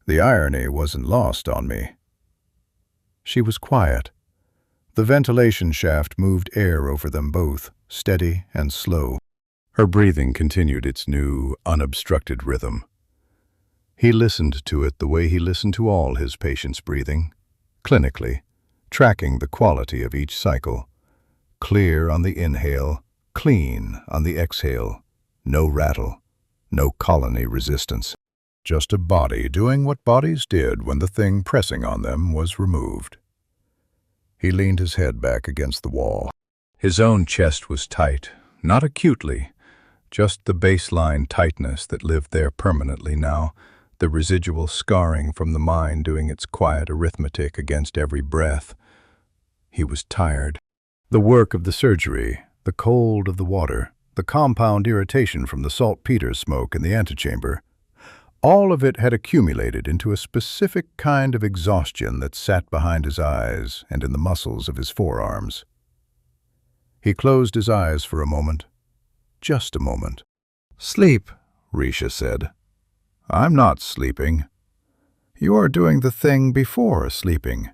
"The irony wasn't lost on me." She was quiet. The ventilation shaft moved air over them both, steady and slow. Her breathing continued its new, unobstructed rhythm. He listened to it the way he listened to all his patients' breathing, clinically, tracking the quality of each cycle. Clear on the inhale, clean on the exhale. No rattle, no colony resistance. Just a body doing what bodies did when the thing pressing on them was removed. He leaned his head back against the wall. His own chest was tight, not acutely, just the baseline tightness that lived there permanently now, the residual scarring from the mind doing its quiet arithmetic against every breath. He was tired. The work of the surgery, the cold of the water, the compound irritation from the saltpeter smoke in the antechamber, all of it had accumulated into a specific kind of exhaustion that sat behind his eyes and in the muscles of his forearms. He closed his eyes for a moment. Just a moment. "Sleep," Risha said. "I'm not sleeping. You are doing the thing before sleeping."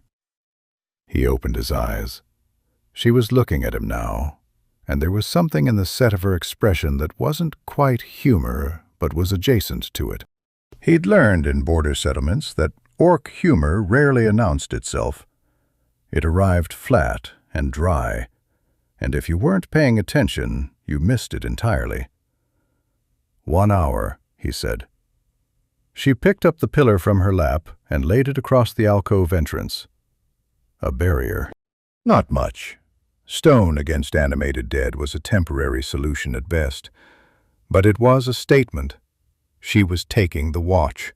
He opened his eyes. She was looking at him now, and there was something in the set of her expression that wasn't quite humor, but was adjacent to it. He'd learned in border settlements that orc humor rarely announced itself. It arrived flat and dry, and if you weren't paying attention, you missed it entirely. "1 hour," he said. She picked up the pillar from her lap and laid it across the alcove entrance. A barrier. Not much. Stone against animated dead was a temporary solution at best. But it was a statement. She was taking the watch.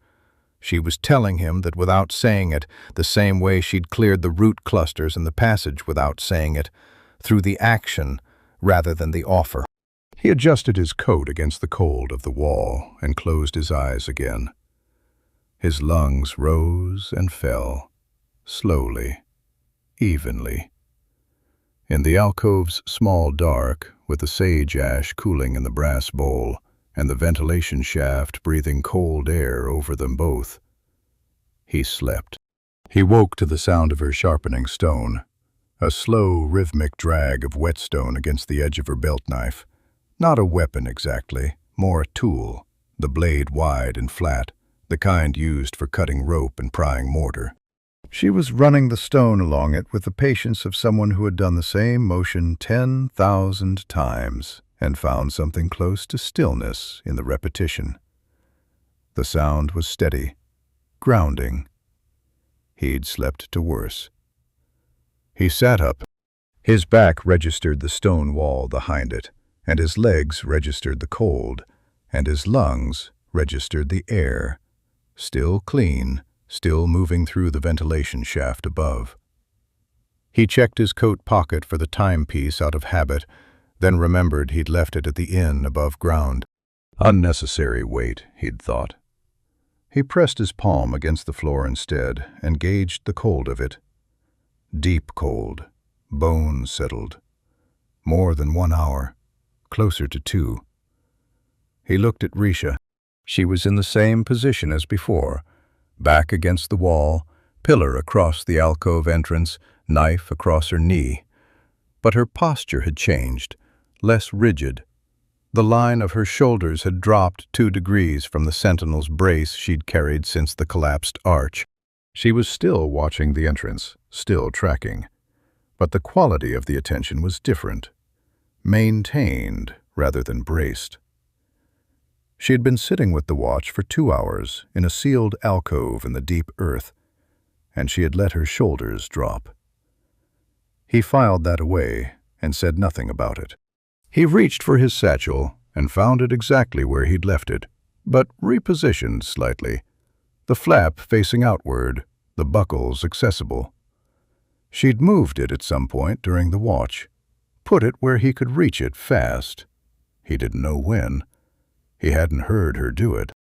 She was telling him that without saying it, the same way she'd cleared the root clusters in the passage without saying it, through the action rather than the offer. He adjusted his coat against the cold of the wall and closed his eyes again. His lungs rose and fell, slowly, evenly. In the alcove's small dark, with the sage ash cooling in the brass bowl, and the ventilation shaft breathing cold air over them both, he slept. He woke to the sound of her sharpening stone, a slow, rhythmic drag of whetstone against the edge of her belt knife. Not a weapon exactly, more a tool, the blade wide and flat, the kind used for cutting rope and prying mortar. She was running the stone along it with the patience of someone who had done the same motion 10,000 times and found something close to stillness in the repetition. The sound was steady, grounding. He'd slept to worse. He sat up. His back registered the stone wall behind it, and his legs registered the cold, and his lungs registered the air, still clean, still moving through the ventilation shaft above. He checked his coat pocket for the timepiece out of habit, then remembered he'd left it at the inn above ground. Unnecessary weight, he'd thought. He pressed his palm against the floor instead and gauged the cold of it. Deep cold, bone-settled. More than 1 hour, closer to 2. He looked at Risha. She was in the same position as before, back against the wall, pillar across the alcove entrance, knife across her knee. But her posture had changed, less rigid. The line of her shoulders had dropped 2 degrees from the sentinel's brace she'd carried since the collapsed arch. She was still watching the entrance, still tracking. But the quality of the attention was different. Maintained rather than braced. She had been sitting with the watch for 2 hours in a sealed alcove in the deep earth, and she had let her shoulders drop. He filed that away and said nothing about it. He reached for his satchel and found it exactly where he'd left it, but repositioned slightly, the flap facing outward, the buckles accessible. She'd moved it at some point during the watch, put it where he could reach it fast. He didn't know when. He hadn't heard her do it.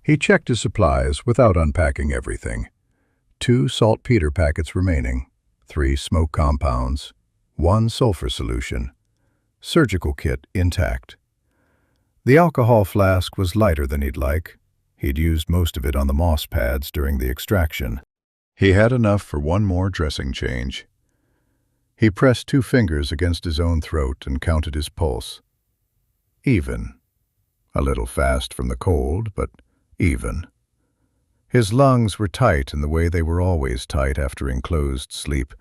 He checked his supplies without unpacking everything. 2 saltpeter packets remaining, 3 smoke compounds, 1 sulfur solution. Surgical kit intact. The alcohol flask was lighter than he'd like. He'd used most of it on the moss pads during the extraction. He had enough for 1 more dressing change. He pressed 2 fingers against his own throat and counted his pulse. Even. A little fast from the cold, but even. His lungs were tight in the way they were always tight after enclosed sleep,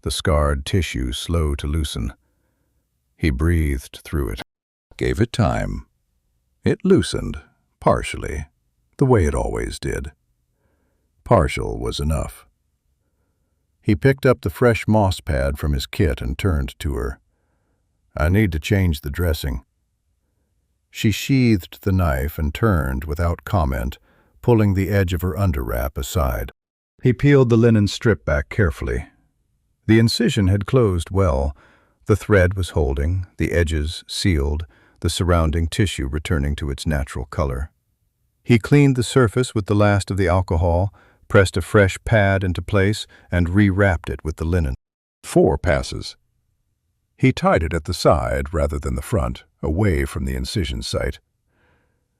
the scarred tissue slow to loosen. He breathed through it, gave it time. It loosened, partially, the way it always did. Partial was enough. He picked up the fresh moss pad from his kit and turned to her. "I need to change the dressing." She sheathed the knife and turned without comment, pulling the edge of her underwrap aside. He peeled the linen strip back carefully. The incision had closed well. The thread was holding, the edges sealed, the surrounding tissue returning to its natural color. He cleaned the surface with the last of the alcohol, pressed a fresh pad into place, and rewrapped it with the linen. 4 passes. He tied it at the side rather than the front, away from the incision site.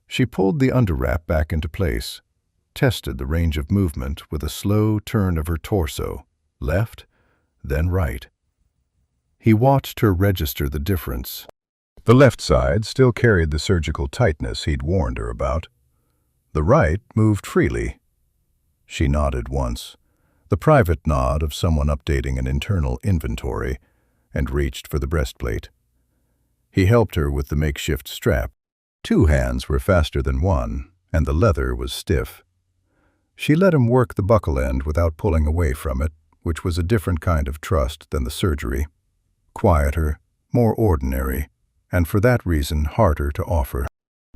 She pulled the underwrap back into place, tested the range of movement with a slow turn of her torso, left, then right. He watched her register the difference. The left side still carried the surgical tightness he'd warned her about. The right moved freely. She nodded once, the private nod of someone updating an internal inventory, and reached for the breastplate. He helped her with the makeshift strap. 2 hands were faster than 1, and the leather was stiff. She let him work the buckle end without pulling away from it, which was a different kind of trust than the surgery. Quieter, more ordinary, and for that reason harder to offer.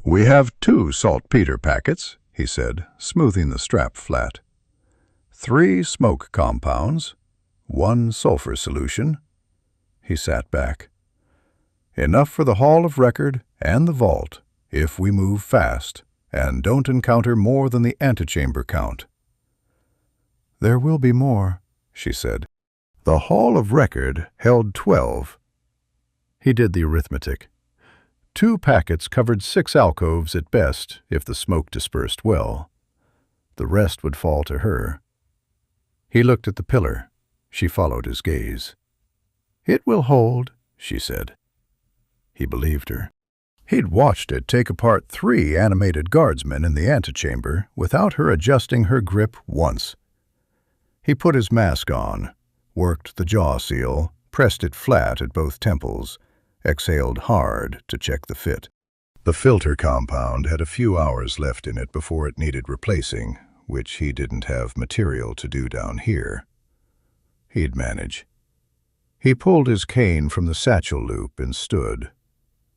"We have 2 saltpeter packets," he said, smoothing the strap flat. 3 smoke compounds, 1 sulfur solution. He sat back. "Enough for the Hall of Record and the vault, if we move fast and don't encounter more than the antechamber count." "There will be more," she said. "The Hall of Record held 12. He did the arithmetic. 2 packets covered 6 alcoves at best, if the smoke dispersed well. The rest would fall to her. He looked at the pillar. She followed his gaze. "It will hold," she said. He believed her. He'd watched it take apart 3 animated guardsmen in the antechamber without her adjusting her grip once. He put his mask on, worked the jaw seal, pressed it flat at both temples, exhaled hard to check the fit. The filter compound had a few hours left in it before it needed replacing, which he didn't have material to do down here. He'd manage. He pulled his cane from the satchel loop and stood.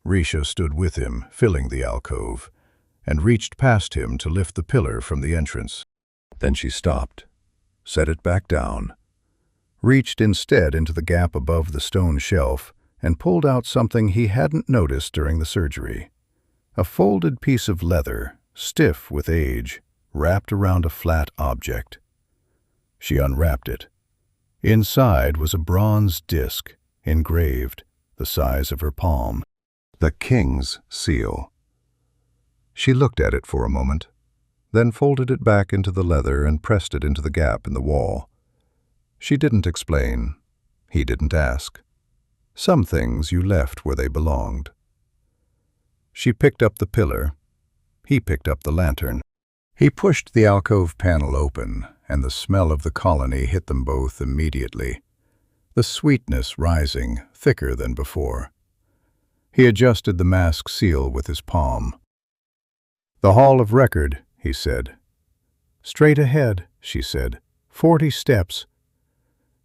Risha stood with him, filling the alcove, and reached past him to lift the pillar from the entrance. Then she stopped, set it back down, reached instead into the gap above the stone shelf, and pulled out something he hadn't noticed during the surgery. A folded piece of leather, stiff with age, wrapped around a flat object. She unwrapped it. Inside was a bronze disc, engraved, the size of her palm. The king's seal. She looked at it for a moment, then folded it back into the leather and pressed it into the gap in the wall. She didn't explain. He didn't ask. Some things you left where they belonged. She picked up the pillar. He picked up the lantern. He pushed the alcove panel open, and the smell of the colony hit them both immediately, the sweetness rising, thicker than before. He adjusted the mask seal with his palm. "The Hall of Record," he said. "Straight ahead," she said. 40 steps.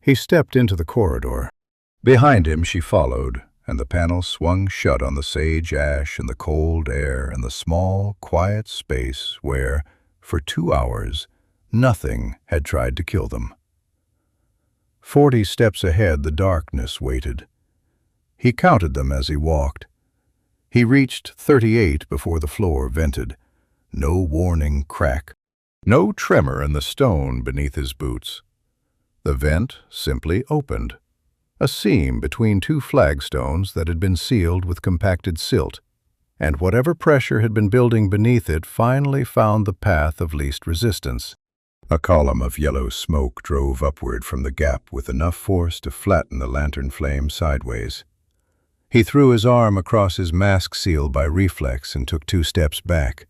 He stepped into the corridor. Behind him she followed, and the panel swung shut on the sage ash and the cold air and the small, quiet space where, for 2 hours, nothing had tried to kill them. 40 steps ahead the darkness waited. He counted them as he walked. He reached 38 before the floor vented. No warning crack. No tremor in the stone beneath his boots. The vent simply opened. A seam between 2 flagstones that had been sealed with compacted silt, and whatever pressure had been building beneath it finally found the path of least resistance. A column of yellow smoke drove upward from the gap with enough force to flatten the lantern flame sideways. He threw his arm across his mask seal by reflex and took 2 steps back.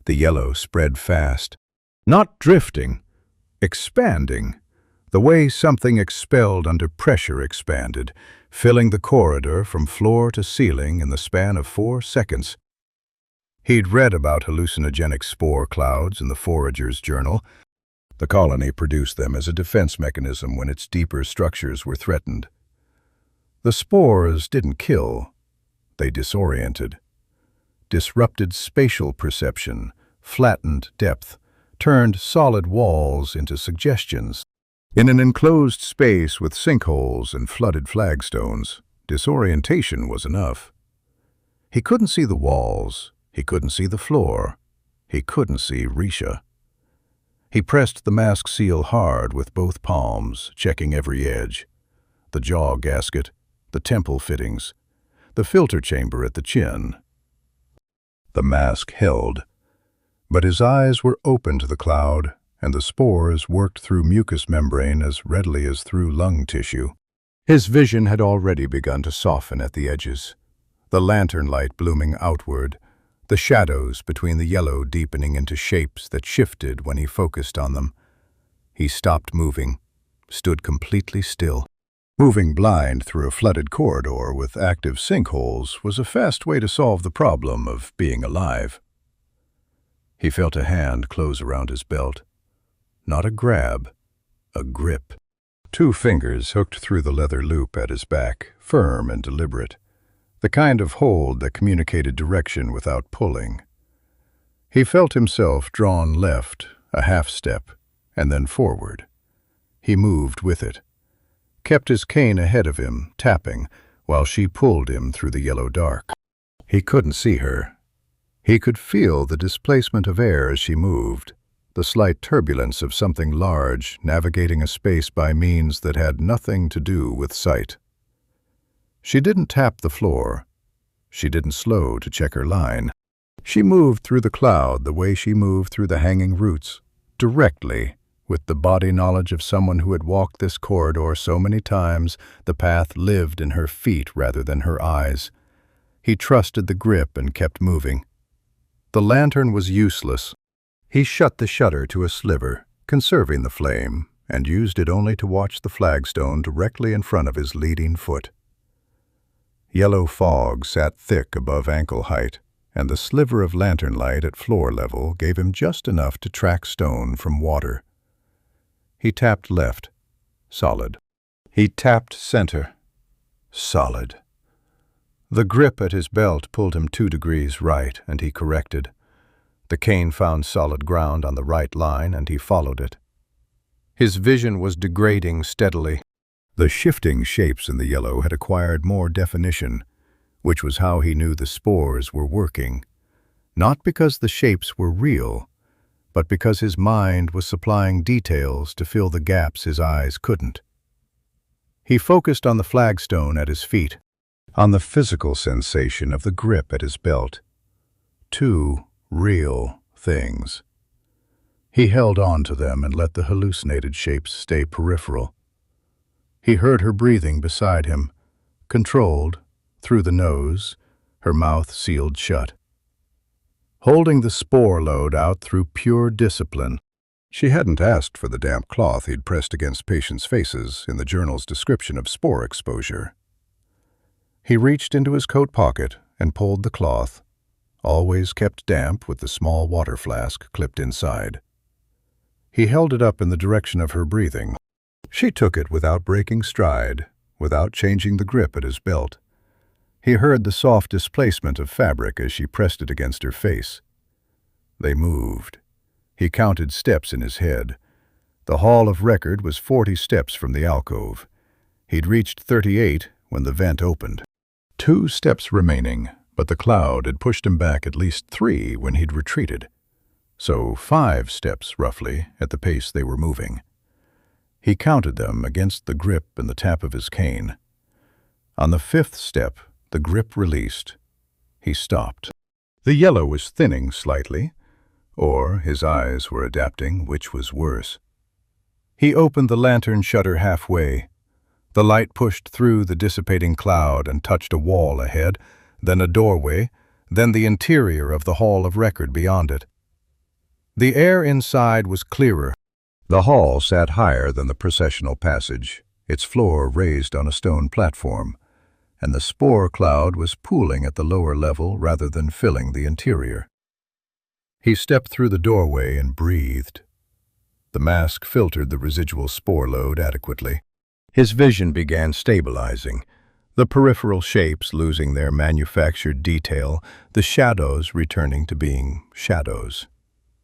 The yellow spread fast. Not drifting, expanding. The way something expelled under pressure expanded, filling the corridor from floor to ceiling in the span of 4 seconds. He'd read about hallucinogenic spore clouds in the Forager's Journal. The colony produced them as a defense mechanism when its deeper structures were threatened. The spores didn't kill, they disoriented. Disrupted spatial perception, flattened depth, turned solid walls into suggestions. In an enclosed space with sinkholes and flooded flagstones, disorientation was enough. He couldn't see the walls, he couldn't see the floor, he couldn't see Risha. He pressed the mask seal hard with both palms, checking every edge. The jaw gasket, the temple fittings, the filter chamber at the chin. The mask held, but his eyes were open to the cloud, and the spores worked through mucous membrane as readily as through lung tissue. His vision had already begun to soften at the edges, the lantern light blooming outward, the shadows between the yellow deepening into shapes that shifted when he focused on them. He stopped moving, stood completely still. Moving blind through a flooded corridor with active sinkholes was a fast way to solve the problem of being alive. He felt a hand close around his belt. Not a grab, a grip. 2 fingers hooked through the leather loop at his back, firm and deliberate, the kind of hold that communicated direction without pulling. He felt himself drawn left, a half step, and then forward. He moved with it, kept his cane ahead of him, tapping, while she pulled him through the yellow dark. He couldn't see her. He could feel the displacement of air as she moved, the slight turbulence of something large navigating a space by means that had nothing to do with sight. She didn't tap the floor. She didn't slow to check her line. She moved through the cloud the way she moved through the hanging roots, directly, with the body knowledge of someone who had walked this corridor so many times the path lived in her feet rather than her eyes. He trusted the grip and kept moving. The lantern was useless. He shut the shutter to a sliver, conserving the flame, and used it only to watch the flagstone directly in front of his leading foot. Yellow fog sat thick above ankle height, and the sliver of lantern light at floor level gave him just enough to track stone from water. He tapped left. Solid. He tapped center. Solid. The grip at his belt pulled him 2 degrees right, and he corrected. The cane found solid ground on the right line, and he followed it. His vision was degrading steadily. The shifting shapes in the yellow had acquired more definition, which was how he knew the spores were working. not because the shapes were real, but because his mind was supplying details to fill the gaps his eyes couldn't. He focused on the flagstone at his feet, on the physical sensation of the grip at his belt. Two real things. He held on to them and let the hallucinated shapes stay peripheral. He heard her breathing beside him, controlled, through the nose, her mouth sealed shut. Holding the spore load out through pure discipline. She hadn't asked for the damp cloth he'd pressed against patients' faces in the journal's description of spore exposure. He reached into his coat pocket and pulled the cloth, always kept damp with the small water flask clipped inside. He held it up in the direction of her breathing. She took it without breaking stride, without changing the grip at his belt. He heard the soft displacement of fabric as she pressed it against her face. They moved. He counted steps in his head. The hall of record was 40 steps from the alcove. He'd reached 38 when the vent opened. 2 steps remaining, but the cloud had pushed him back at least 3 when he'd retreated. So 5 steps, roughly, at the pace they were moving. He counted them against the grip and the tap of his cane. On the 5th step, the grip released. He stopped. The yellow was thinning slightly, or his eyes were adapting, which was worse. He opened the lantern shutter halfway. The light pushed through the dissipating cloud and touched a wall ahead, then a doorway, then the interior of the hall of record beyond it. The air inside was clearer. The hall sat higher than the processional passage, its floor raised on a stone platform, and the spore cloud was pooling at the lower level rather than filling the interior. He stepped through the doorway and breathed. The mask filtered the residual spore load adequately. His vision began stabilizing, the peripheral shapes losing their manufactured detail, the shadows returning to being shadows.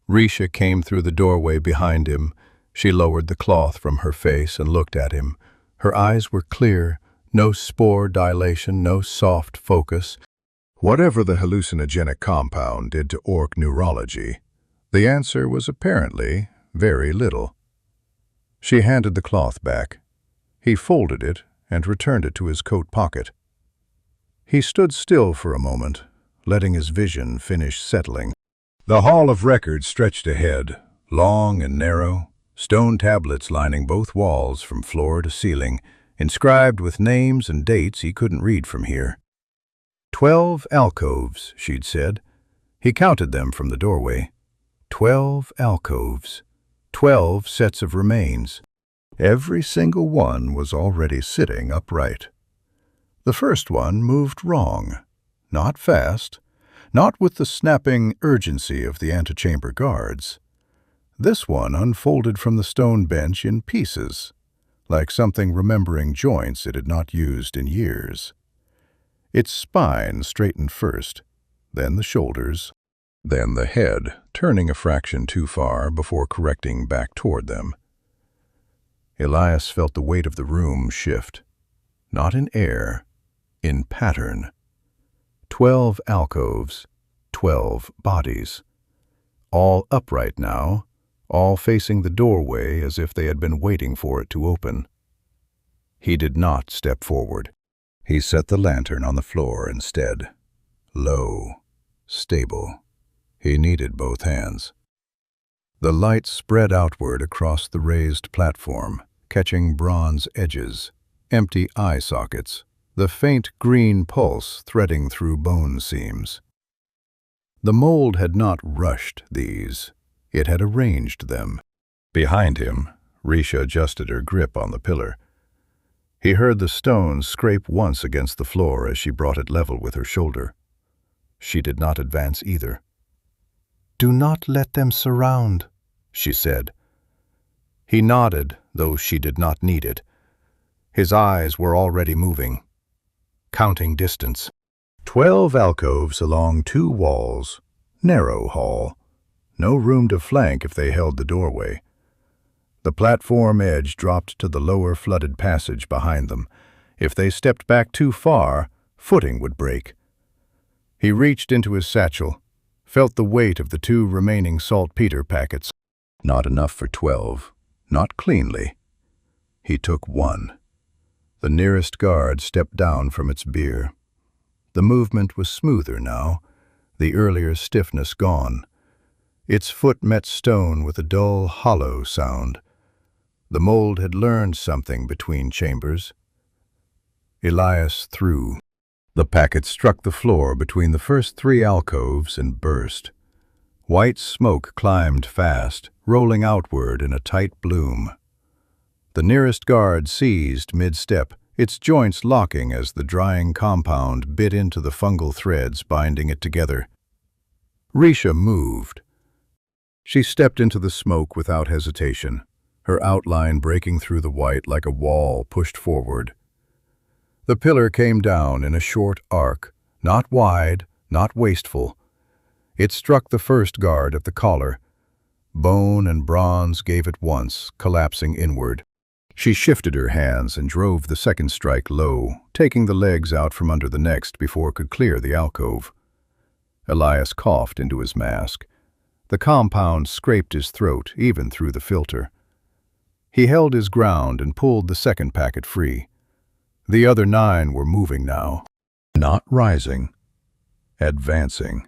Risha came through the doorway behind him. She lowered the cloth from her face and looked at him. Her eyes were clear, no spore dilation, no soft focus. Whatever the hallucinogenic compound did to orc neurology, the answer was apparently very little. She handed the cloth back. He folded it and returned it to his coat pocket. He stood still for a moment, letting his vision finish settling. The hall of record stretched ahead, long and narrow, stone tablets lining both walls from floor to ceiling, inscribed with names and dates he couldn't read from here. 12 alcoves, she'd said. He counted them from the doorway. 12 alcoves. 12 sets of remains. Every single one was already sitting upright. The first one moved wrong, not fast, not with the snapping urgency of the antechamber guards. This one unfolded from the stone bench in pieces, like something remembering joints it had not used in years. Its spine straightened first, then the shoulders, then the head, turning a fraction too far before correcting back toward them. Elias felt the weight of the room shift, not in air, in pattern. 12 alcoves, 12 bodies. All upright now, all facing the doorway as if they had been waiting for it to open. He did not step forward. He set the lantern on the floor instead. Low, stable. He needed both hands. The light spread outward across the raised platform, catching bronze edges, empty eye sockets, the faint green pulse threading through bone seams. The mold had not rushed these. It had arranged them. Behind him, Risha adjusted her grip on the pillar. He heard the stone scrape once against the floor as she brought it level with her shoulder. She did not advance either. "Do not let them surround," she said. He nodded, though she did not need it. His eyes were already moving, counting distance. 12 alcoves along 2 walls, narrow hall. No room to flank if they held the doorway. The platform edge dropped to the lower flooded passage behind them. If they stepped back too far, footing would break. He reached into his satchel, felt the weight of the 2 remaining saltpeter packets. Not enough for 12, not cleanly. He took 1. The nearest guard stepped down from its bier. The movement was smoother now, the earlier stiffness gone. Its foot met stone with a dull, hollow sound. The mold had learned something between chambers. Elias threw. The packet struck the floor between the first 3 alcoves and burst. White smoke climbed fast, rolling outward in a tight bloom. The nearest guard seized mid-step, its joints locking as the drying compound bit into the fungal threads binding it together. Risha moved. She stepped into the smoke without hesitation, her outline breaking through the white like a wall pushed forward. The pillar came down in a short arc, not wide, not wasteful. It struck the first guard at the collar. Bone and bronze gave at once, collapsing inward. She shifted her hands and drove the second strike low, taking the legs out from under the next before it could clear the alcove. Elias coughed into his mask. The compound scraped his throat, even through the filter. He held his ground and pulled the second packet free. The other 9 were moving now. Not rising, advancing.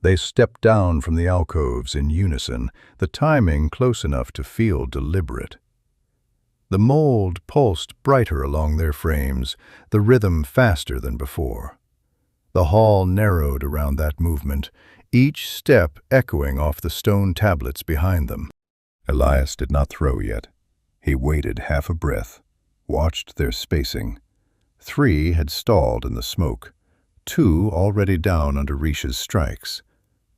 They stepped down from the alcoves in unison, the timing close enough to feel deliberate. The mold pulsed brighter along their frames, the rhythm faster than before. The hall narrowed around that movement, each step echoing off the stone tablets behind them. Elias did not throw yet. He waited half a breath, watched their spacing. 3 had stalled in the smoke, 2 already down under Risha's strikes.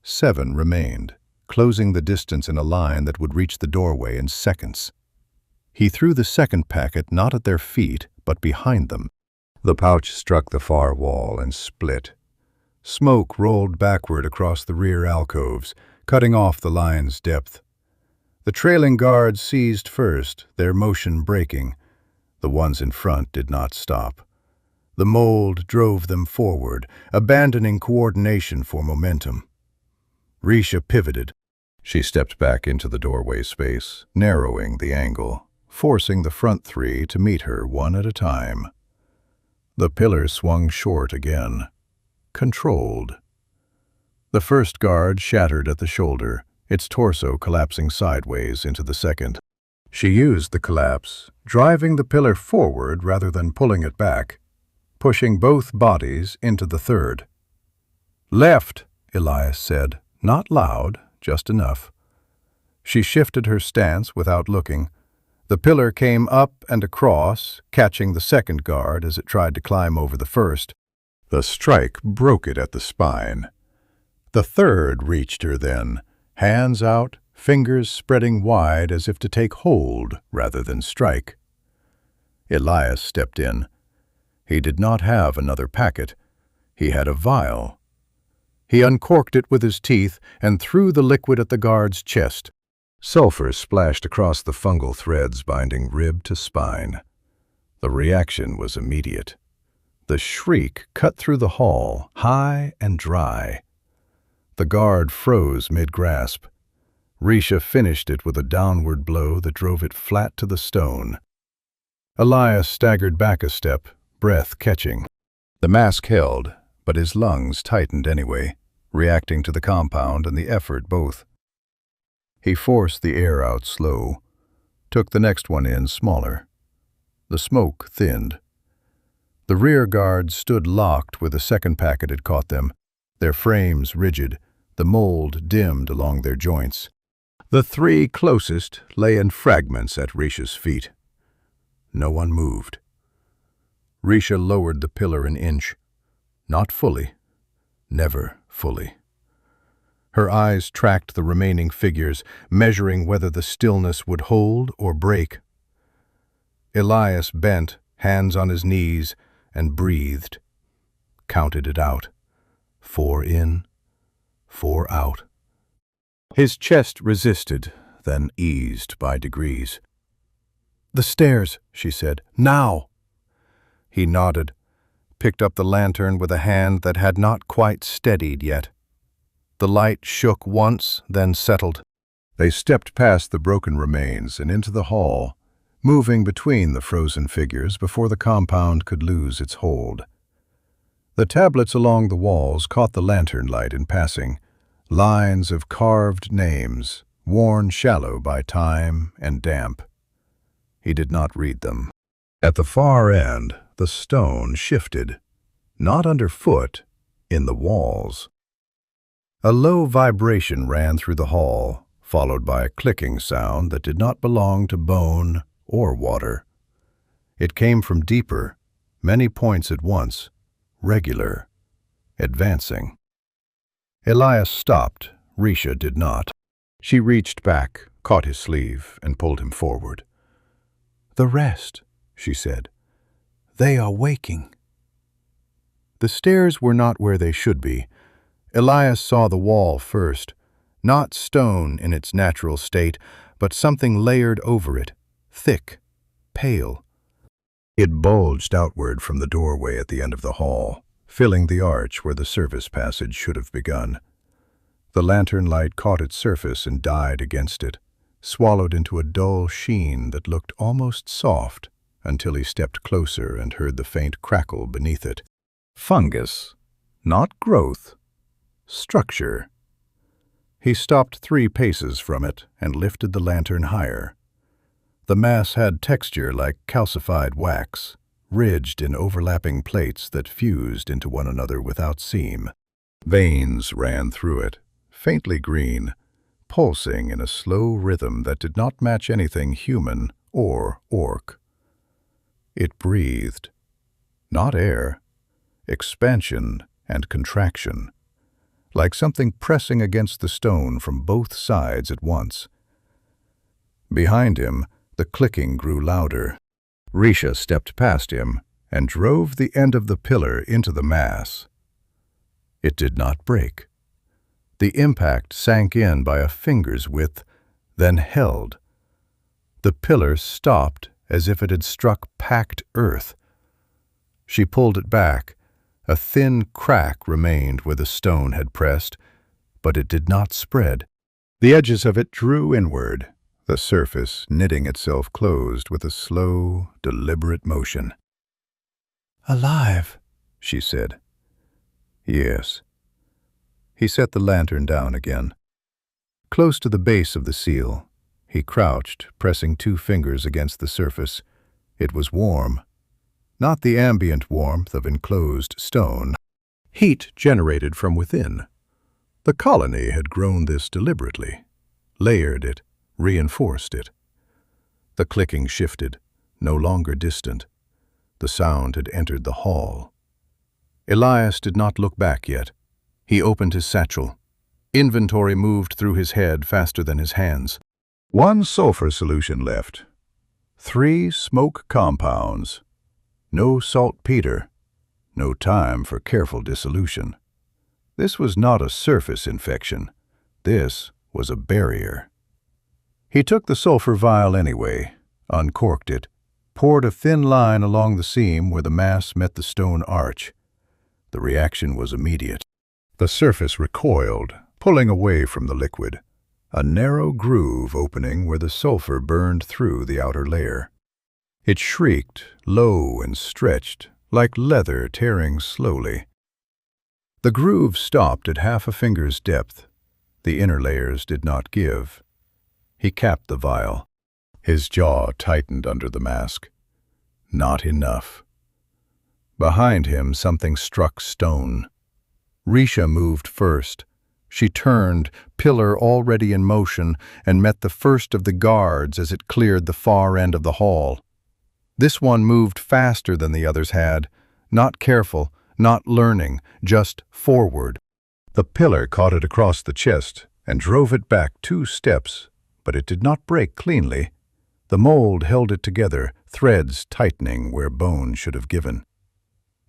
7 remained, closing the distance in a line that would reach the doorway in seconds. He threw the second packet not at their feet, but behind them. The pouch struck the far wall and split. Smoke rolled backward across the rear alcoves, cutting off the line's depth. The trailing guards seized first, their motion breaking. The ones in front did not stop. The mold drove them forward, abandoning coordination for momentum. Risha pivoted. She stepped back into the doorway space, narrowing the angle, forcing the front 3 to meet her one at a time. The pillar swung short again, controlled. The first guard shattered at the shoulder, its torso collapsing sideways into the second. She used the collapse, driving the pillar forward rather than pulling it back, pushing both bodies into the third. "Left," Elias said, not loud, just enough. She shifted her stance without looking. The pillar came up and across, catching the second guard as it tried to climb over the first. The strike broke it at the spine. The third reached her then, hands out, fingers spreading wide as if to take hold rather than strike. Elias stepped in. He did not have another packet. He had a vial. He uncorked it with his teeth and threw the liquid at the guard's chest. Sulfur splashed across the fungal threads binding rib to spine. The reaction was immediate. The shriek cut through the hall, high and dry. The guard froze mid-grasp. Risha finished it with a downward blow that drove it flat to the stone. Elias staggered back a step, breath catching. The mask held, but his lungs tightened anyway, reacting to the compound and the effort both. He forced the air out slow, took the next one in smaller. The smoke thinned. The rear guards stood locked where the second packet had caught them, their frames rigid, the mold dimmed along their joints. The 3 closest lay in fragments at Risha's feet. No one moved. Risha lowered the pillar an inch. Not fully. Never fully. Her eyes tracked the remaining figures, measuring whether the stillness would hold or break. Elias bent, hands on his knees, and breathed. Counted it out. 4 in, 4 out. His chest resisted, then eased by degrees. "The stairs," she said. "Now!" He nodded, picked up the lantern with a hand that had not quite steadied yet. The light shook once, then settled. They stepped past the broken remains and into the hall, moving between the frozen figures before the compound could lose its hold. The tablets along the walls caught the lantern light in passing, lines of carved names, worn shallow by time and damp. He did not read them. At the far end, the stone shifted, not underfoot, in the walls. A low vibration ran through the hall, followed by a clicking sound that did not belong to bone or water. It came from deeper, many points at once, regular, advancing. Elias stopped. Risha did not. She reached back, caught his sleeve, and pulled him forward. "The rest," she said. "They are waking." The stairs were not where they should be. Elias saw the wall first, not stone in its natural state, but something layered over it, thick, pale. It bulged outward from the doorway at the end of the hall, filling the arch where the service passage should have begun. The lantern light caught its surface and died against it, swallowed into a dull sheen that looked almost soft until he stepped closer and heard the faint crackle beneath it. Fungus, not growth, structure. He stopped 3 paces from it and lifted the lantern higher. The mass had texture like calcified wax, ridged in overlapping plates that fused into one another without seam. Veins ran through it, faintly green, pulsing in a slow rhythm that did not match anything human or orc. It breathed, not air, expansion and contraction, like something pressing against the stone from both sides at once. Behind him, the clicking grew louder. Risha stepped past him and drove the end of the pillar into the mass. It did not break. The impact sank in by a finger's width, then held. The pillar stopped as if it had struck packed earth. She pulled it back. A thin crack remained where the stone had pressed, but it did not spread. The edges of it drew inward, the surface knitting itself closed with a slow, deliberate motion. "Alive," she said. "Yes." He set the lantern down again. Close to the base of the seal, he crouched, pressing 2 fingers against the surface. It was warm. Not the ambient warmth of enclosed stone. Heat generated from within. The colony had grown this deliberately, layered it, reinforced it. The clicking shifted, no longer distant. The sound had entered the hall. Elias did not look back yet. He opened his satchel. Inventory moved through his head faster than his hands. 1 sulfur solution left. 3 smoke compounds. No saltpeter. No time for careful dissolution. This was not a surface infection. This was a barrier. He took the sulfur vial anyway, uncorked it, poured a thin line along the seam where the mass met the stone arch. The reaction was immediate. The surface recoiled, pulling away from the liquid, a narrow groove opening where the sulfur burned through the outer layer. It shrieked, low and stretched, like leather tearing slowly. The groove stopped at half a finger's depth. The inner layers did not give. He capped the vial. His jaw tightened under the mask. Not enough. Behind him, something struck stone. Risha moved first. She turned, pillar already in motion, and met the first of the guards as it cleared the far end of the hall. This one moved faster than the others had, not careful, not learning, just forward. The pillar caught it across the chest and drove it back 2 steps, but it did not break cleanly. The mold held it together, threads tightening where bone should have given.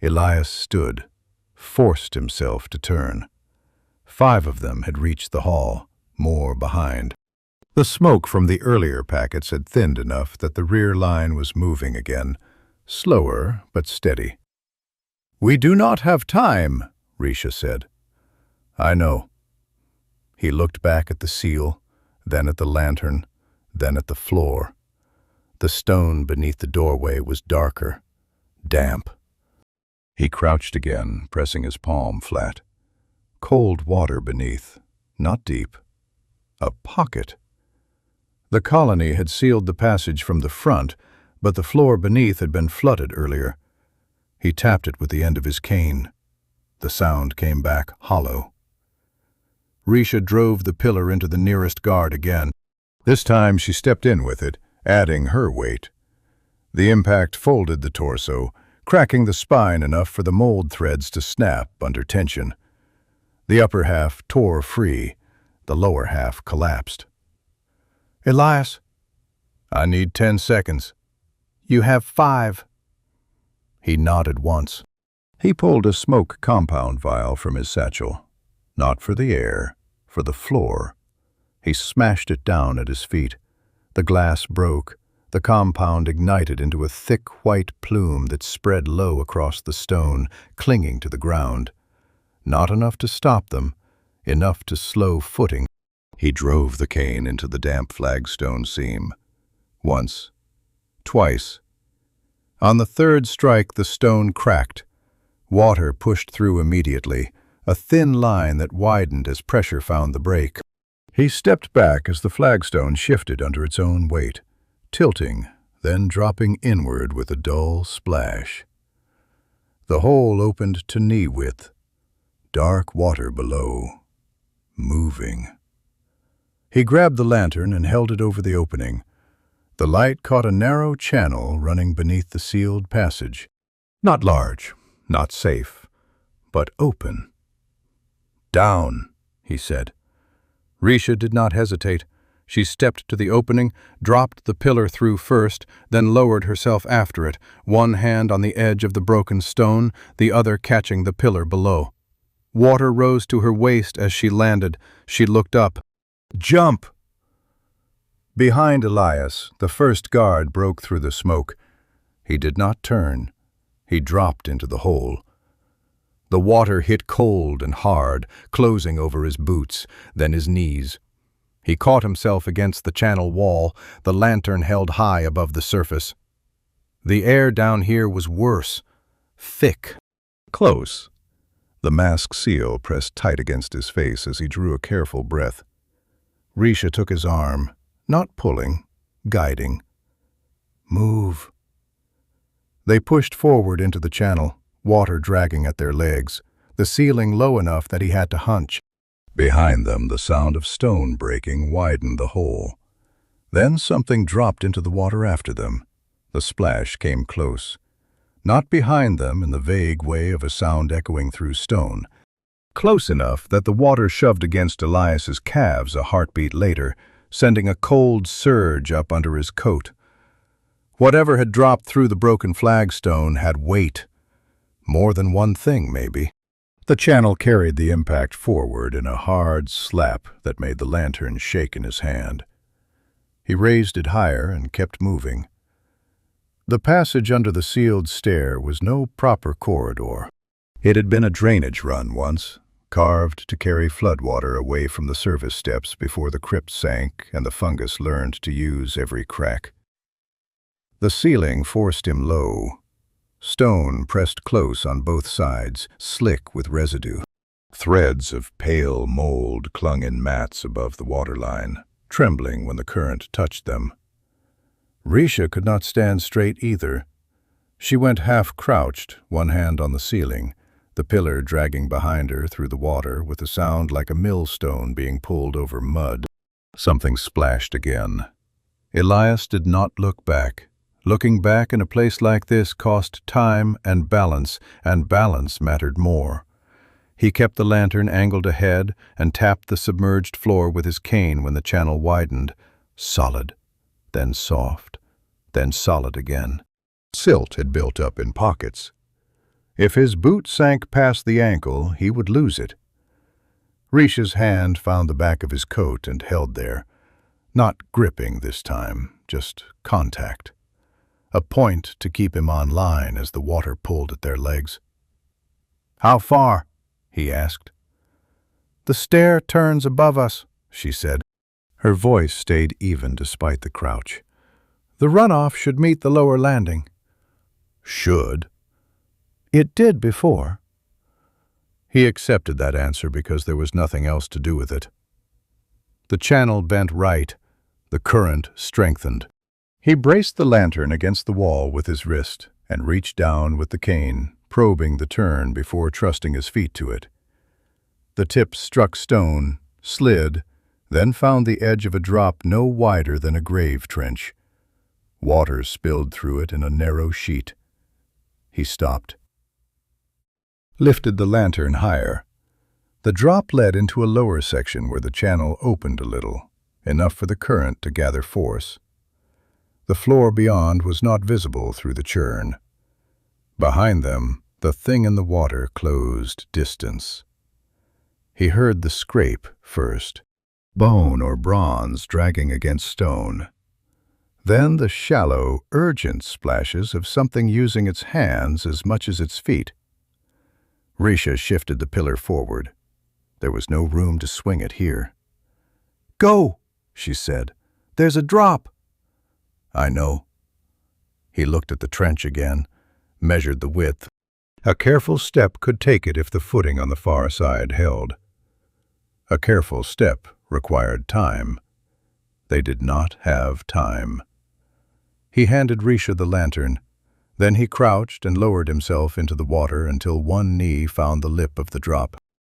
Elias stood, forced himself to turn. 5 of them had reached the hall, more behind. The smoke from the earlier packets had thinned enough that the rear line was moving again, slower but steady. "We do not have time," Risha said. "I know." He looked back at the seal, then at the lantern, then at the floor. The stone beneath the doorway was darker, damp. He crouched again, pressing his palm flat. Cold water beneath, not deep. A pocket. The colony had sealed the passage from the front, but the floor beneath had been flooded earlier. He tapped it with the end of his cane. The sound came back hollow. Risha drove the pillar into the nearest guard again. This time she stepped in with it, adding her weight. The impact folded the torso, cracking the spine enough for the mold threads to snap under tension. The upper half tore free, the lower half collapsed. "Elias, I need 10 seconds. You have 5. He nodded once. He pulled a smoke compound vial from his satchel. Not for the air, for the floor. He smashed it down at his feet. The glass broke. The compound ignited into a thick white plume that spread low across the stone, clinging to the ground. Not enough to stop them, enough to slow footing. He drove the cane into the damp flagstone seam. Once. Twice. On the third strike, the stone cracked. Water pushed through immediately, a thin line that widened as pressure found the break. He stepped back as the flagstone shifted under its own weight, tilting, then dropping inward with a dull splash. The hole opened to knee width. Dark water below, moving. He grabbed the lantern and held it over the opening. The light caught a narrow channel running beneath the sealed passage. Not large, not safe, but open. "Down," he said. Risha did not hesitate. She stepped to the opening, dropped the pillar through first, then lowered herself after it, one hand on the edge of the broken stone, the other catching the pillar below. Water rose to her waist as she landed. She looked up. "Jump!" Behind Elias, the first guard broke through the smoke. He did not turn. He dropped into the hole. The water hit cold and hard, closing over his boots, then his knees. He caught himself against the channel wall, the lantern held high above the surface. The air down here was worse. Thick. Close. The mask seal pressed tight against his face as he drew a careful breath. Risha took his arm, not pulling, guiding. "Move." They pushed forward into the channel, water dragging at their legs, the ceiling low enough that he had to hunch. Behind them, the sound of stone breaking widened the hole. Then something dropped into the water after them. The splash came close. Not behind them in the vague way of a sound echoing through stone. Close enough that the water shoved against Elias's calves a heartbeat later, sending a cold surge up under his coat. Whatever had dropped through the broken flagstone had weight. More than one thing, maybe. The channel carried the impact forward in a hard slap that made the lantern shake in his hand. He raised it higher and kept moving. The passage under the sealed stair was no proper corridor. It had been a drainage run once, carved to carry floodwater away from the service steps before the crypt sank and the fungus learned to use every crack. The ceiling forced him low. Stone pressed close on both sides, slick with residue. Threads of pale mold clung in mats above the waterline, trembling when the current touched them. Risha could not stand straight either. She went half-crouched, one hand on the ceiling, the pillar dragging behind her through the water with a sound like a millstone being pulled over mud. Something splashed again. Elias did not look back. Looking back in a place like this cost time and balance mattered more. He kept the lantern angled ahead and tapped the submerged floor with his cane when the channel widened. Solid, then soft, then solid again. Silt had built up in pockets. If his boot sank past the ankle, he would lose it. Risha's hand found the back of his coat and held there. Not gripping this time, just contact. A point to keep him on line as the water pulled at their legs. "How far?" he asked. "The stair turns above us," she said. Her voice stayed even despite the crouch. "The runoff should meet the lower landing." "Should?" "It did before." He accepted that answer because there was nothing else to do with it. The channel bent right. The current strengthened. He braced the lantern against the wall with his wrist and reached down with the cane, probing the turn before trusting his feet to it. The tip struck stone, slid, then found the edge of a drop no wider than a grave trench. Water spilled through it in a narrow sheet. He stopped. Lifted the lantern higher. The drop led into a lower section where the channel opened a little, enough for the current to gather force. The floor beyond was not visible through the churn. Behind them, the thing in the water closed distance. He heard the scrape first, bone or bronze dragging against stone. Then the shallow, urgent splashes of something using its hands as much as its feet. Risha shifted the pillar forward. There was no room to swing it here. "Go," she said. "There's a drop." "I know." He looked at the trench again, measured the width. A careful step could take it if the footing on the far side held. A careful step required time. They did not have time. He handed Risha the lantern. Then he crouched and lowered himself into the water until one knee found the lip of the drop.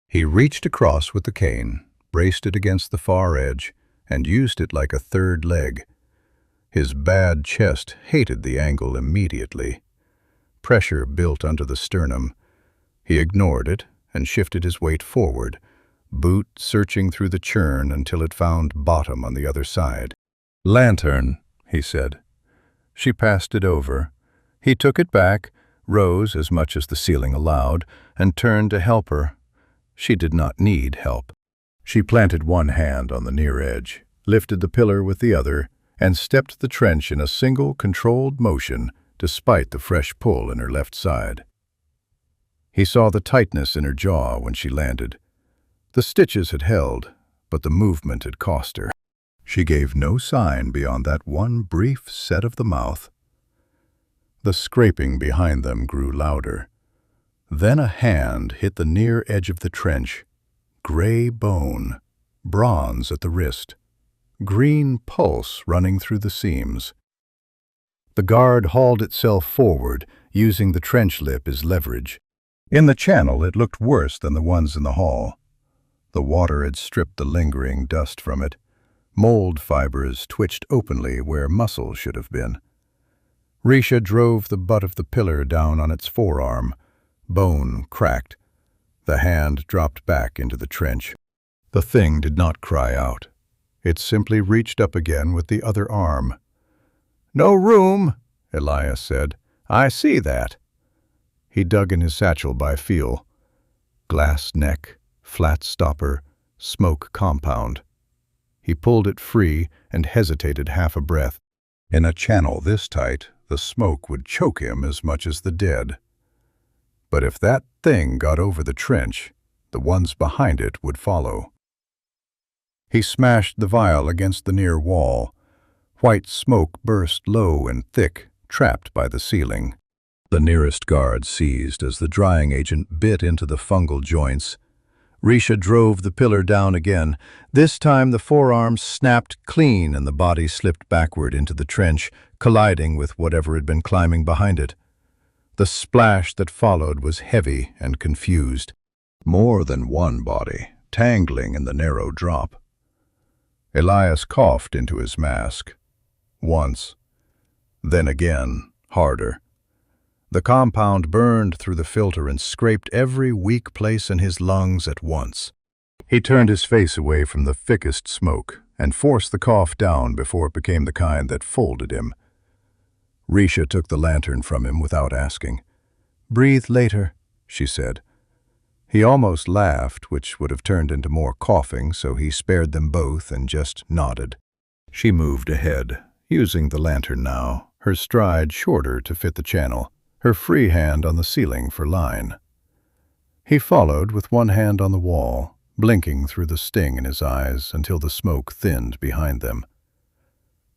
He reached across with the cane, braced it against the far edge, and used it like a third leg. His bad chest hated the angle immediately. Pressure built under the sternum. He ignored it and shifted his weight forward, boot searching through the churn until it found bottom on the other side. "Lantern," he said. She passed it over. He took it back, rose as much as the ceiling allowed, and turned to help her. She did not need help. She planted one hand on the near edge, lifted the pillar with the other, and stepped the trench in a single controlled motion despite the fresh pull in her left side. He saw the tightness in her jaw when she landed. The stitches had held, but the movement had cost her. She gave no sign beyond that one brief set of the mouth. The scraping behind them grew louder. Then a hand hit the near edge of the trench. Gray bone, bronze at the wrist, green pulse running through the seams. The guard hauled itself forward, using the trench lip as leverage. In the channel it looked worse than the ones in the hall. The water had stripped the lingering dust from it. Mold fibers twitched openly where muscle should have been. Risha drove the butt of the pillar down on its forearm. Bone cracked. The hand dropped back into the trench. The thing did not cry out. It simply reached up again with the other arm. "No room," Elias said. "I see that." He dug in his satchel by feel. Glass neck, flat stopper, smoke compound. He pulled it free and hesitated half a breath. In a channel this tight, the smoke would choke him as much as the dead. But if that thing got over the trench, the ones behind it would follow. He smashed the vial against the near wall. White smoke burst low and thick, trapped by the ceiling. The nearest guard seized as the drying agent bit into the fungal joints. Risha drove the pillar down again. This time the forearms snapped clean and the body slipped backward into the trench, colliding with whatever had been climbing behind it. The splash that followed was heavy and confused. More than one body, tangling in the narrow drop. Elias coughed into his mask. Once. Then again, harder. The compound burned through the filter and scraped every weak place in his lungs at once. He turned his face away from the thickest smoke and forced the cough down before it became the kind that folded him. Risha took the lantern from him without asking. "Breathe later," she said. He almost laughed, which would have turned into more coughing, so he spared them both and just nodded. She moved ahead, using the lantern now, her stride shorter to fit the channel, her free hand on the ceiling for line. He followed with one hand on the wall, blinking through the sting in his eyes until the smoke thinned behind them.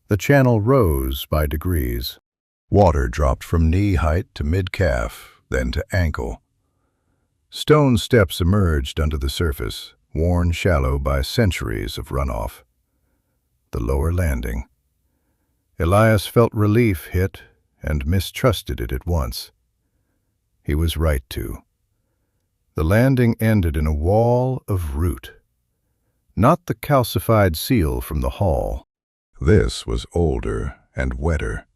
The channel rose by degrees. Water dropped from knee-height to mid-calf, then to ankle. Stone steps emerged under the surface, worn shallow by centuries of runoff. The lower landing. Elias felt relief hit and mistrusted it at once. He was right to. The landing ended in a wall of root. Not the calcified seal from the hall. This was older and wetter.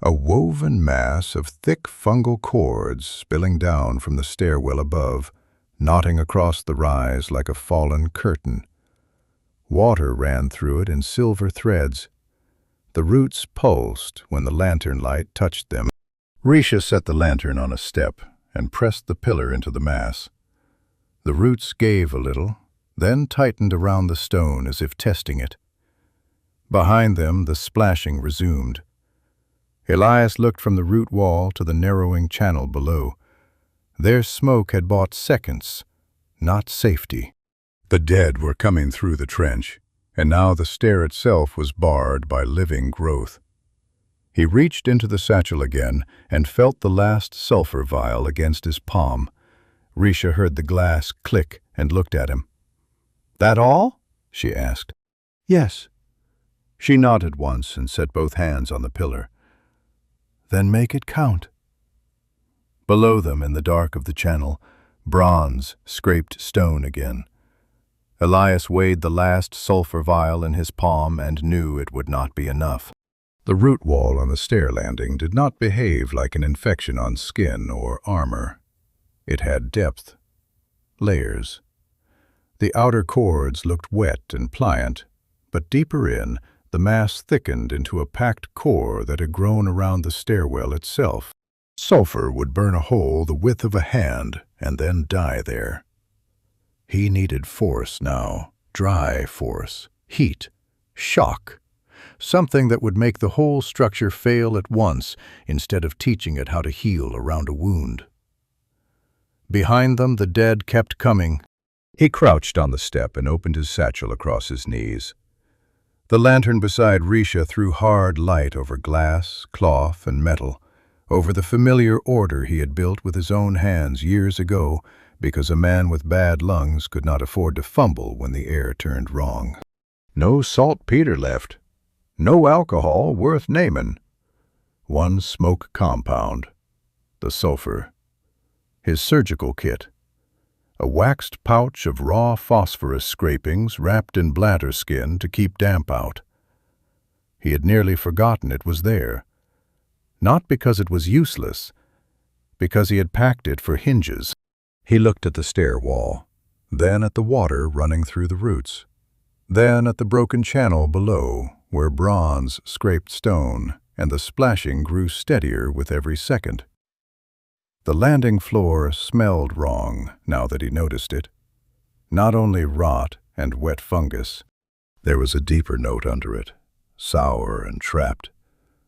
A woven mass of thick fungal cords spilling down from the stairwell above, knotting across the rise like a fallen curtain. Water ran through it in silver threads. The roots pulsed when the lantern light touched them. Risha set the lantern on a step and pressed the pillar into the mass. The roots gave a little, then tightened around the stone as if testing it. Behind them, the splashing resumed. Elias looked from the root wall to the narrowing channel below. Their smoke had bought seconds, not safety. The dead were coming through the trench, and now the stair itself was barred by living growth. He reached into the satchel again and felt the last sulfur vial against his palm. Risha heard the glass click and looked at him. "That all?" she asked. "Yes." She nodded once and set both hands on the pillar. "Then make it count." Below them, in the dark of the channel, bronze scraped stone again. Elias weighed the last sulfur vial in his palm and knew it would not be enough. The root wall on the stair landing did not behave like an infection on skin or armor. It had depth, layers. The outer cords looked wet and pliant, but deeper in, the mass thickened into a packed core that had grown around the stairwell itself. Sulfur would burn a hole the width of a hand and then die there. He needed force now, dry force, heat, shock. Something that would make the whole structure fail at once instead of teaching it how to heal around a wound. Behind them, the dead kept coming. He crouched on the step and opened his satchel across his knees. The lantern beside Risha threw hard light over glass, cloth, and metal, over the familiar order he had built with his own hands years ago because a man with bad lungs could not afford to fumble when the air turned wrong. No saltpeter left. No alcohol worth naming. One smoke compound, the sulfur. His surgical kit, a waxed pouch of raw phosphorus scrapings wrapped in bladder skin to keep damp out. He had nearly forgotten it was there, not because it was useless, because he had packed it for hinges. He looked at the stair wall, then at the water running through the roots, then at the broken channel below, where bronze scraped stone, and the splashing grew steadier with every second. The landing floor smelled wrong now that he noticed it. Not only rot and wet fungus. There was a deeper note under it, sour and trapped.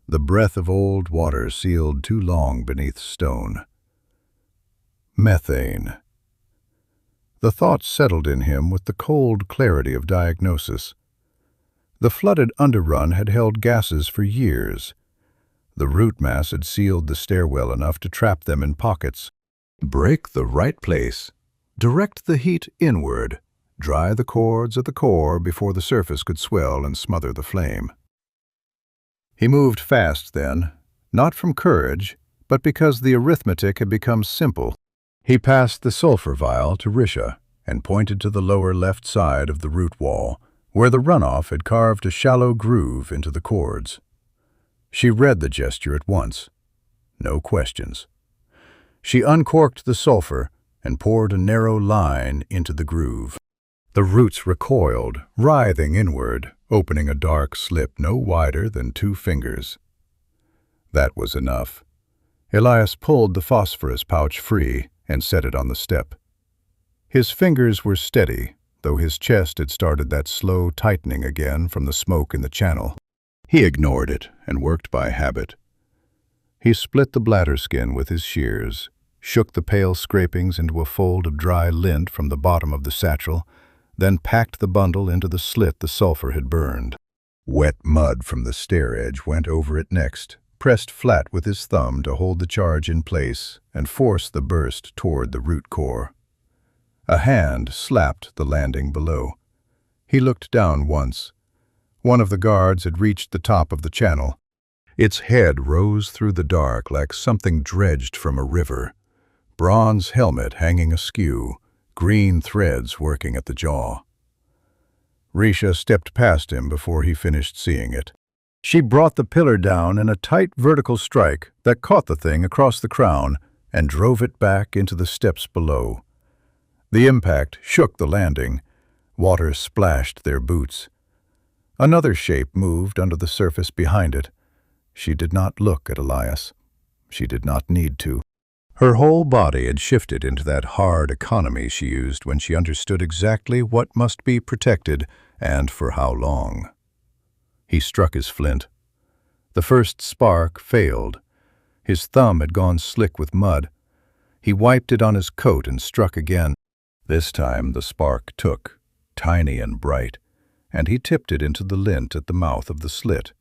The breath of old water sealed too long beneath stone. Methane. The thought settled in him with the cold clarity of diagnosis. The flooded underrun had held gases for years. The root mass had sealed the stairwell enough to trap them in pockets. Break the right place. Direct the heat inward. Dry the cords at the core before the surface could swell and smother the flame. He moved fast then, not from courage, but because the arithmetic had become simple. He passed the sulfur vial to Risha and pointed to the lower left side of the root wall, where the runoff had carved a shallow groove into the cords. She read the gesture at once. No questions. She uncorked the sulfur and poured a narrow line into the groove. The roots recoiled, writhing inward, opening a dark slip no wider than 2 fingers. That was enough. Elias pulled the phosphorus pouch free and set it on the step. His fingers were steady, though his chest had started that slow tightening again from the smoke in the channel. He ignored it and worked by habit. He split the bladder skin with his shears, shook the pale scrapings into a fold of dry lint from the bottom of the satchel, then packed the bundle into the slit the sulfur had burned. Wet mud from the stair edge went over it next, pressed flat with his thumb to hold the charge in place and force the burst toward the root core. A hand slapped the landing below. He looked down once. One of the guards had reached the top of the channel. Its head rose through the dark like something dredged from a river. Bronze helmet hanging askew, green threads working at the jaw. Risha stepped past him before he finished seeing it. She brought the pillar down in a tight vertical strike that caught the thing across the crown and drove it back into the steps below. The impact shook the landing. Water splashed their boots. Another shape moved under the surface behind it. She did not look at Elias. She did not need to. Her whole body had shifted into that hard economy she used when she understood exactly what must be protected and for how long. He struck his flint. The first spark failed. His thumb had gone slick with mud. He wiped it on his coat and struck again. This time the spark took, tiny and bright, and he tipped it into the lint at the mouth of the slit.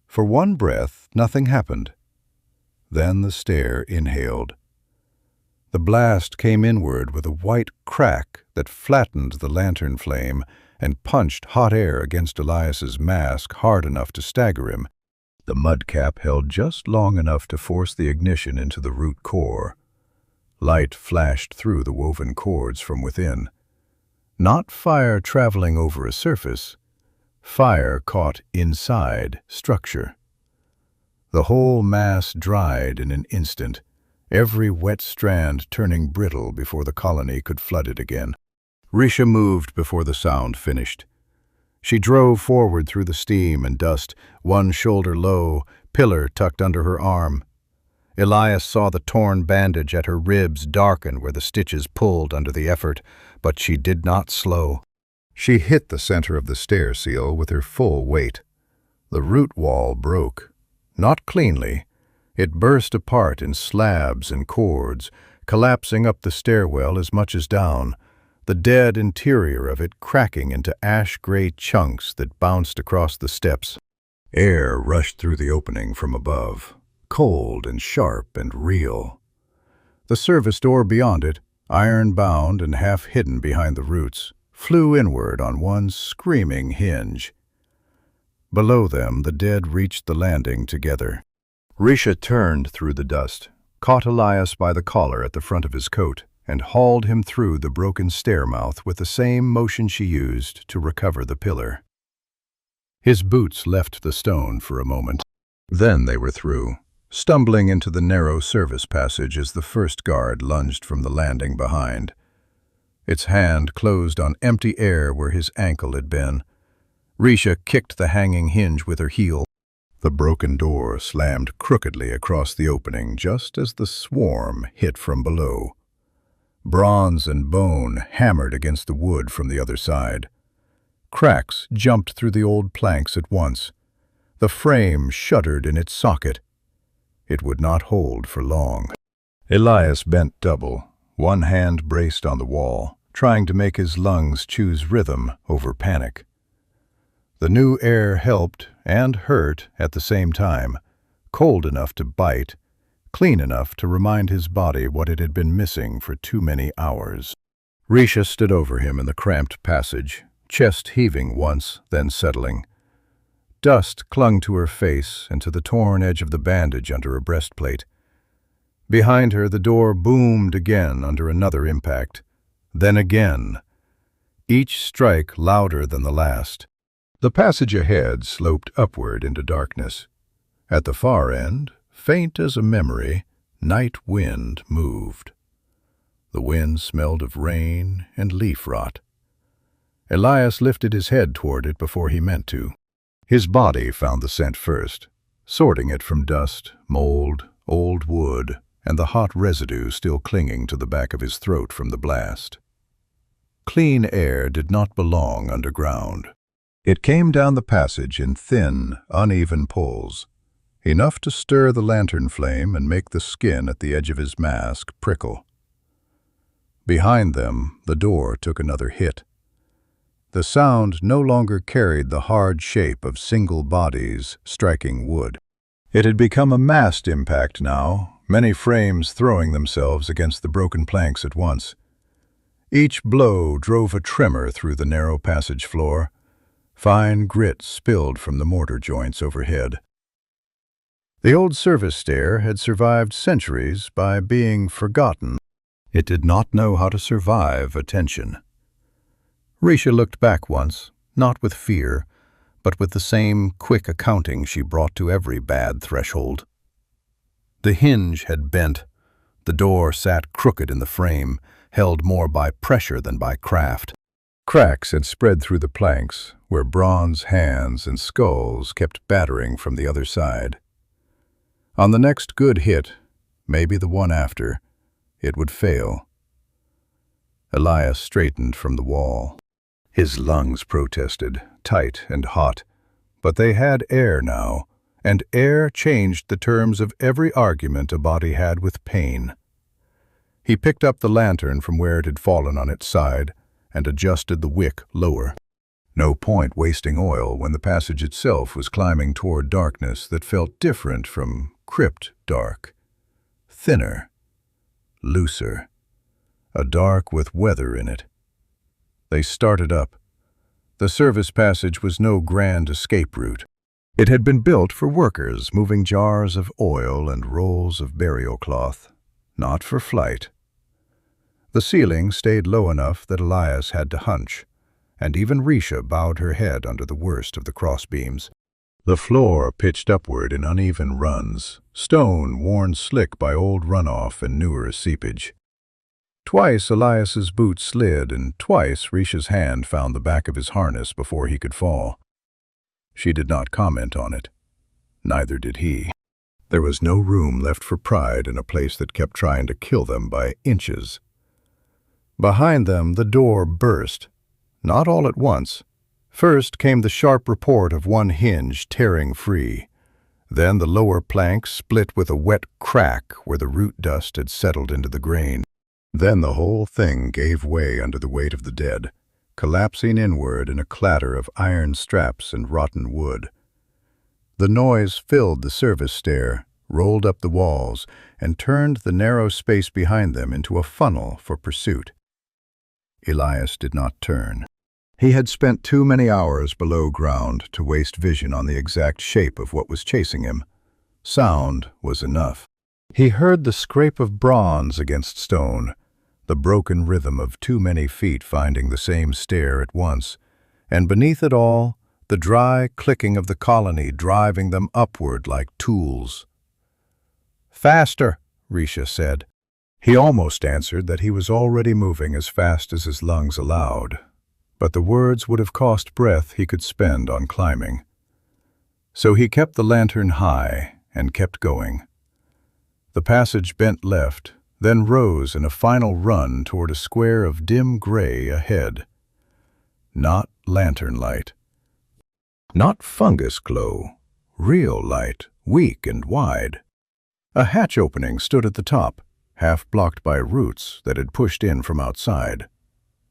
For one breath, nothing happened. Then the stair inhaled. The blast came inward with a white crack that flattened the lantern flame and punched hot air against Elias's mask hard enough to stagger him. The mudcap held just long enough to force the ignition into the root core. Light flashed through the woven cords from within. Not fire traveling over a surface. Fire caught inside structure. The whole mass dried in an instant, every wet strand turning brittle before the colony could flood it again. Risha moved before the sound finished. She drove forward through the steam and dust, one shoulder low, pillar tucked under her arm. Elias saw the torn bandage at her ribs darken where the stitches pulled under the effort, but she did not slow. She hit the center of the stair seal with her full weight. The root wall broke. Not cleanly. It burst apart in slabs and cords, collapsing up the stairwell as much as down, the dead interior of it cracking into ash-gray chunks that bounced across the steps. Air rushed through the opening from above, cold and sharp and real. The service door beyond it, iron-bound and half-hidden behind the roots, flew inward on one screaming hinge. Below them, the dead reached the landing together. Risha turned through the dust, caught Elias by the collar at the front of his coat, and hauled him through the broken stair-mouth with the same motion she used to recover the pillar. His boots left the stone for a moment. Then they were through, stumbling into the narrow service passage as the first guard lunged from the landing behind. Its hand closed on empty air where his ankle had been. Risha kicked the hanging hinge with her heel. The broken door slammed crookedly across the opening just as the swarm hit from below. Bronze and bone hammered against the wood from the other side. Cracks jumped through the old planks at once. The frame shuddered in its socket. It would not hold for long. Elias bent double, one hand braced on the wall, trying to make his lungs choose rhythm over panic. The new air helped and hurt at the same time, cold enough to bite, clean enough to remind his body what it had been missing for too many hours. Risha stood over him in the cramped passage, chest heaving once, then settling. Dust clung to her face and to the torn edge of the bandage under her breastplate. Behind her, the door boomed again under another impact, then again, each strike louder than the last. The passage ahead sloped upward into darkness. At the far end, faint as a memory, night wind moved. The wind smelled of rain and leaf rot. Elias lifted his head toward it before he meant to. His body found the scent first, sorting it from dust, mold, old wood, and the hot residue still clinging to the back of his throat from the blast. Clean air did not belong underground. It came down the passage in thin, uneven pulls. enough to stir the lantern flame and make the skin at the edge of his mask prickle. Behind them, the door took another hit. The sound no longer carried the hard shape of single bodies striking wood. It had become a massed impact now, many frames throwing themselves against the broken planks at once. Each blow drove a tremor through the narrow passage floor. Fine grit spilled from the mortar joints overhead. The old service stair had survived centuries by being forgotten. It did not know how to survive attention. Risha looked back once, not with fear, but with the same quick accounting she brought to every bad threshold. The hinge had bent. The door sat crooked in the frame, held more by pressure than by craft. Cracks had spread through the planks, where bronze hands and skulls kept battering from the other side. On the next good hit, maybe the one after, it would fail. Elias straightened from the wall. His lungs protested, tight and hot, but they had air now, and air changed the terms of every argument a body had with pain. He picked up the lantern from where it had fallen on its side and adjusted the wick lower. No point wasting oil when the passage itself was climbing toward darkness that felt different from crypt dark. Thinner, looser, a dark with weather in it. They started up. The service passage was no grand escape route. It had been built for workers moving jars of oil and rolls of burial cloth, not for flight. The ceiling stayed low enough that Elias had to hunch, and even Risha bowed her head under the worst of the crossbeams. The floor pitched upward in uneven runs, stone worn slick by old runoff and newer seepage. Twice Elias's boot slid, and twice Risha's hand found the back of his harness before he could fall. She did not comment on it. Neither did he. There was no room left for pride in a place that kept trying to kill them by inches. Behind them, the door burst. Not all at once. First came the sharp report of one hinge tearing free. Then the lower plank split with a wet crack where the root dust had settled into the grain. Then the whole thing gave way under the weight of the dead, collapsing inward in a clatter of iron straps and rotten wood. The noise filled the service stair, rolled up the walls, and turned the narrow space behind them into a funnel for pursuit. Elias did not turn. He had spent too many hours below ground to waste vision on the exact shape of what was chasing him. Sound was enough. He heard the scrape of bronze against stone, the broken rhythm of too many feet finding the same stair at once, and beneath it all, the dry clicking of the colony driving them upward like tools. "Faster," Risha said. He almost answered that he was already moving as fast as his lungs allowed, but the words would have cost breath he could spend on climbing. So he kept the lantern high and kept going. The passage bent left, then rose in a final run toward a square of dim gray ahead. Not lantern light. Not fungus glow. Real light, weak and wide. A hatch opening stood at the top, half blocked by roots that had pushed in from outside.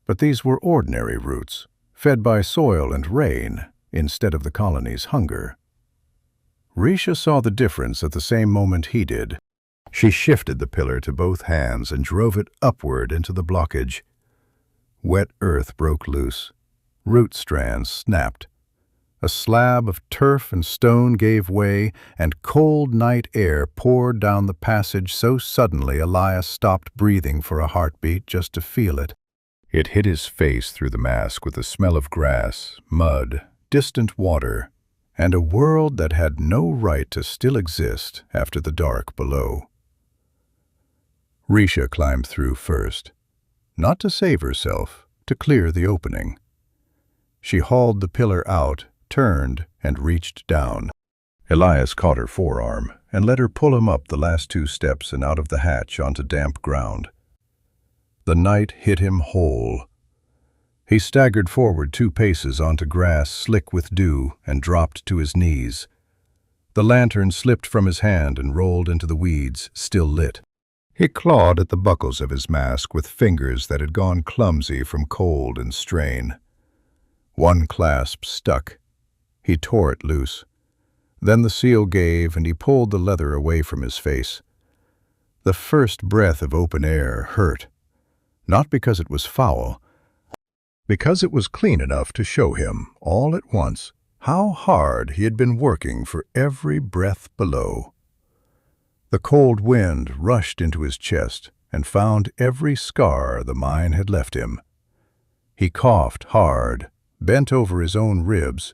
But these were ordinary roots, fed by soil and rain instead of the colony's hunger. Risha saw the difference at the same moment he did. She shifted the pillar to both hands and drove it upward into the blockage. Wet earth broke loose. Root strands snapped. A slab of turf and stone gave way, and cold night air poured down the passage so suddenly Elias stopped breathing for a heartbeat just to feel it. It hit his face through the mask with the smell of grass, mud, distant water, and a world that had no right to still exist after the dark below. Risha climbed through first, not to save herself, to clear the opening. She hauled the pillar out, turned, and reached down. Elias caught her forearm and let her pull him up the last 2 steps and out of the hatch onto damp ground. The night hit him whole. He staggered forward 2 paces onto grass slick with dew and dropped to his knees. The lantern slipped from his hand and rolled into the weeds, still lit. He clawed at the buckles of his mask with fingers that had gone clumsy from cold and strain. One clasp stuck. He tore it loose. Then the seal gave, and he pulled the leather away from his face. The first breath of open air hurt, not because it was foul, because it was clean enough to show him, all at once, how hard he had been working for every breath below. The cold wind rushed into his chest and found every scar the mine had left him. He coughed hard, bent over his own ribs,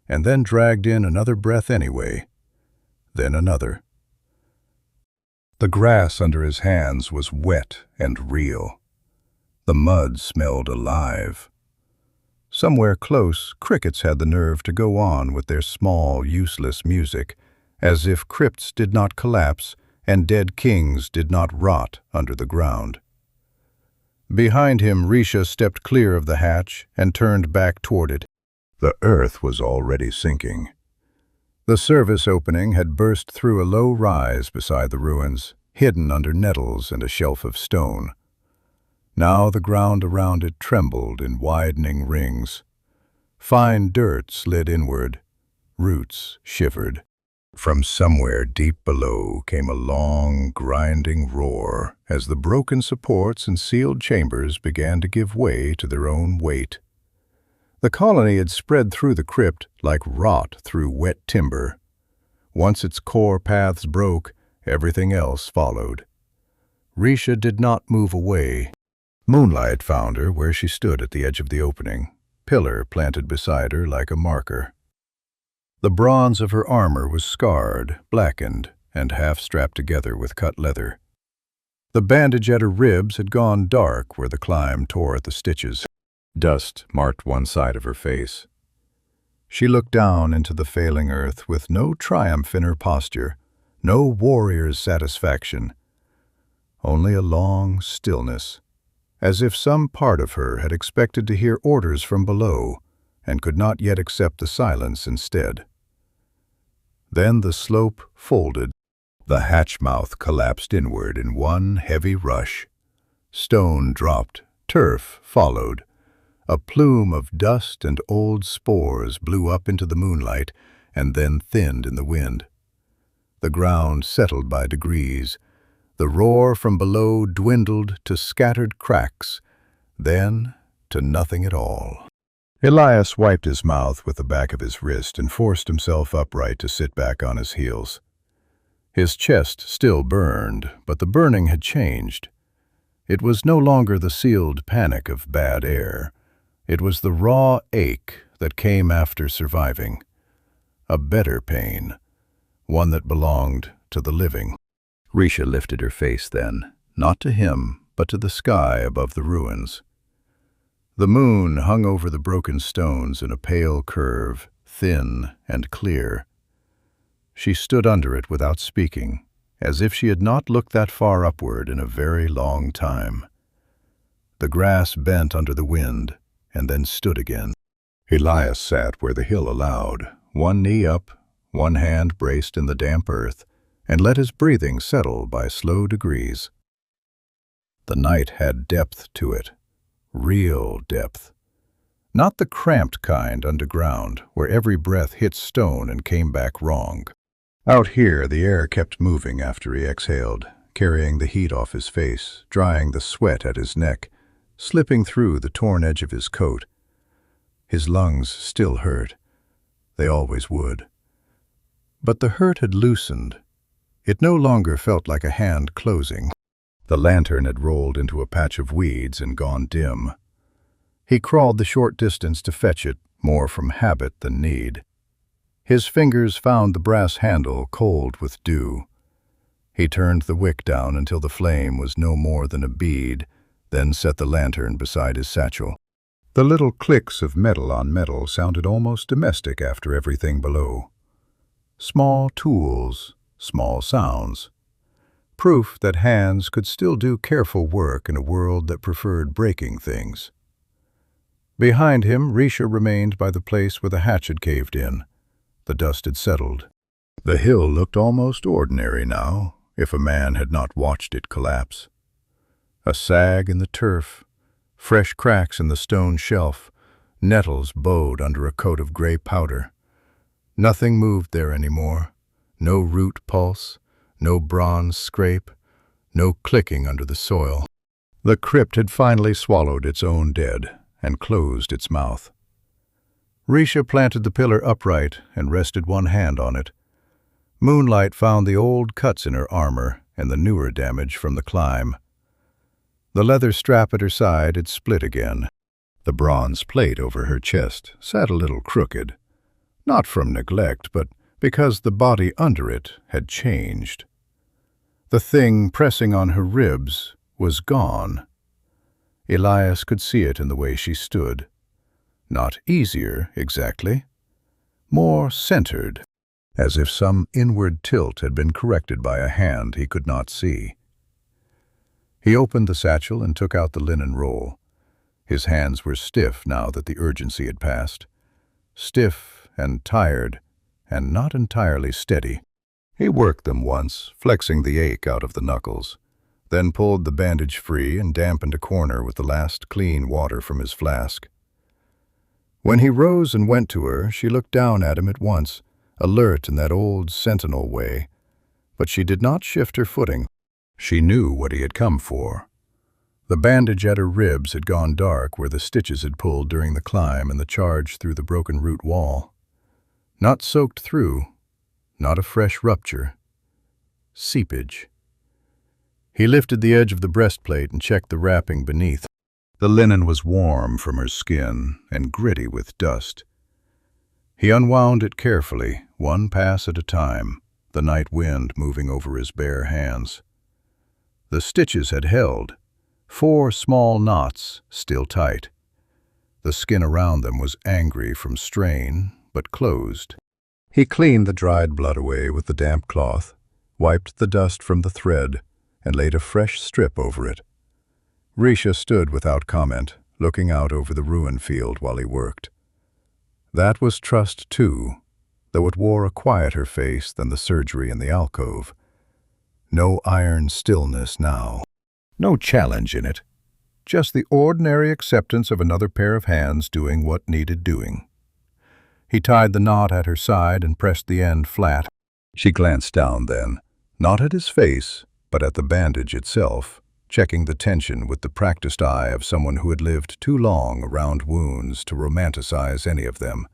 and then dragged in another breath anyway, then another. The grass under his hands was wet and real. The mud smelled alive. Somewhere close, crickets had the nerve to go on with their small, useless music, as if crypts did not collapse and dead kings did not rot under the ground. Behind him, Risha stepped clear of the hatch and turned back toward it. The earth was already sinking. The service opening had burst through a low rise beside the ruins, hidden under nettles and a shelf of stone. Now the ground around it trembled in widening rings. Fine dirt slid inward. Roots shivered. From somewhere deep below came a long, grinding roar as the broken supports and sealed chambers began to give way to their own weight. The colony had spread through the crypt like rot through wet timber. Once its core paths broke, everything else followed. Risha did not move away. Moonlight found her where she stood at the edge of the opening, pillar planted beside her like a marker. The bronze of her armor was scarred, blackened, and half strapped together with cut leather. The bandage at her ribs had gone dark where the climb tore at the stitches. Dust marked one side of her face. She looked down into the failing earth with no triumph in her posture, no warrior's satisfaction, only a long stillness, as if some part of her had expected to hear orders from below and could not yet accept the silence instead. Then the slope folded. The hatch mouth collapsed inward in one heavy rush. Stone dropped, turf followed. A plume of dust and old spores blew up into the moonlight and then thinned in the wind. The ground settled by degrees. The roar from below dwindled to scattered cracks, then to nothing at all. Elias wiped his mouth with the back of his wrist and forced himself upright to sit back on his heels. His chest still burned, but the burning had changed. It was no longer the sealed panic of bad air. It was the raw ache that came after surviving. A better pain, one that belonged to the living. Risha lifted her face then, not to him, but to the sky above the ruins. The moon hung over the broken stones in a pale curve, thin and clear. She stood under it without speaking, as if she had not looked that far upward in a very long time. The grass bent under the wind, and then stood again. Elias sat where the hill allowed, one knee up, one hand braced in the damp earth, and let his breathing settle by slow degrees. The night had depth to it, real depth. Not the cramped kind underground, where every breath hit stone and came back wrong. Out here, the air kept moving after he exhaled, carrying the heat off his face, drying the sweat at his neck, slipping through the torn edge of his coat. His lungs still hurt. They always would. But the hurt had loosened. It no longer felt like a hand closing. The lantern had rolled into a patch of weeds and gone dim. He crawled the short distance to fetch it, more from habit than need. His fingers found the brass handle cold with dew. He turned the wick down until the flame was no more than a bead, then set the lantern beside his satchel. The little clicks of metal on metal sounded almost domestic after everything below. Small tools, small sounds. Proof that hands could still do careful work in a world that preferred breaking things. Behind him, Risha remained by the place where the hatch had caved in. The dust had settled. The hill looked almost ordinary now, if a man had not watched it collapse. A sag in the turf, fresh cracks in the stone shelf, nettles bowed under a coat of gray powder. Nothing moved there anymore, no root pulse, no bronze scrape, no clicking under the soil. The crypt had finally swallowed its own dead and closed its mouth. Risha planted the pillar upright and rested one hand on it. Moonlight found the old cuts in her armor and the newer damage from the climb. The leather strap at her side had split again. The bronze plate over her chest sat a little crooked, not from neglect, but because the body under it had changed. The thing pressing on her ribs was gone. Elias could see it in the way she stood. Not easier, exactly. More centered, as if some inward tilt had been corrected by a hand he could not see. He opened the satchel and took out the linen roll. His hands were stiff now that the urgency had passed. Stiff and tired, and not entirely steady. He worked them once, flexing the ache out of the knuckles, then pulled the bandage free and dampened a corner with the last clean water from his flask. When he rose and went to her, she looked down at him at once, alert in that old sentinel way, but she did not shift her footing. She knew what he had come for. The bandage at her ribs had gone dark where the stitches had pulled during the climb and the charge through the broken root wall. Not soaked through, not a fresh rupture. Seepage. He lifted the edge of the breastplate and checked the wrapping beneath. The linen was warm from her skin and gritty with dust. He unwound it carefully, one pass at a time, the night wind moving over his bare hands. The stitches had held, 4 small knots still tight. The skin around them was angry from strain, but closed. He cleaned the dried blood away with the damp cloth, wiped the dust from the thread, and laid a fresh strip over it. Risha stood without comment, looking out over the ruined field while he worked. That was trust, too, though it wore a quieter face than the surgery in the alcove. No iron stillness now. No challenge in it. Just the ordinary acceptance of another pair of hands doing what needed doing. He tied the knot at her side and pressed the end flat. She glanced down then, not at his face, but at the bandage itself, checking the tension with the practiced eye of someone who had lived too long around wounds to romanticize any of them.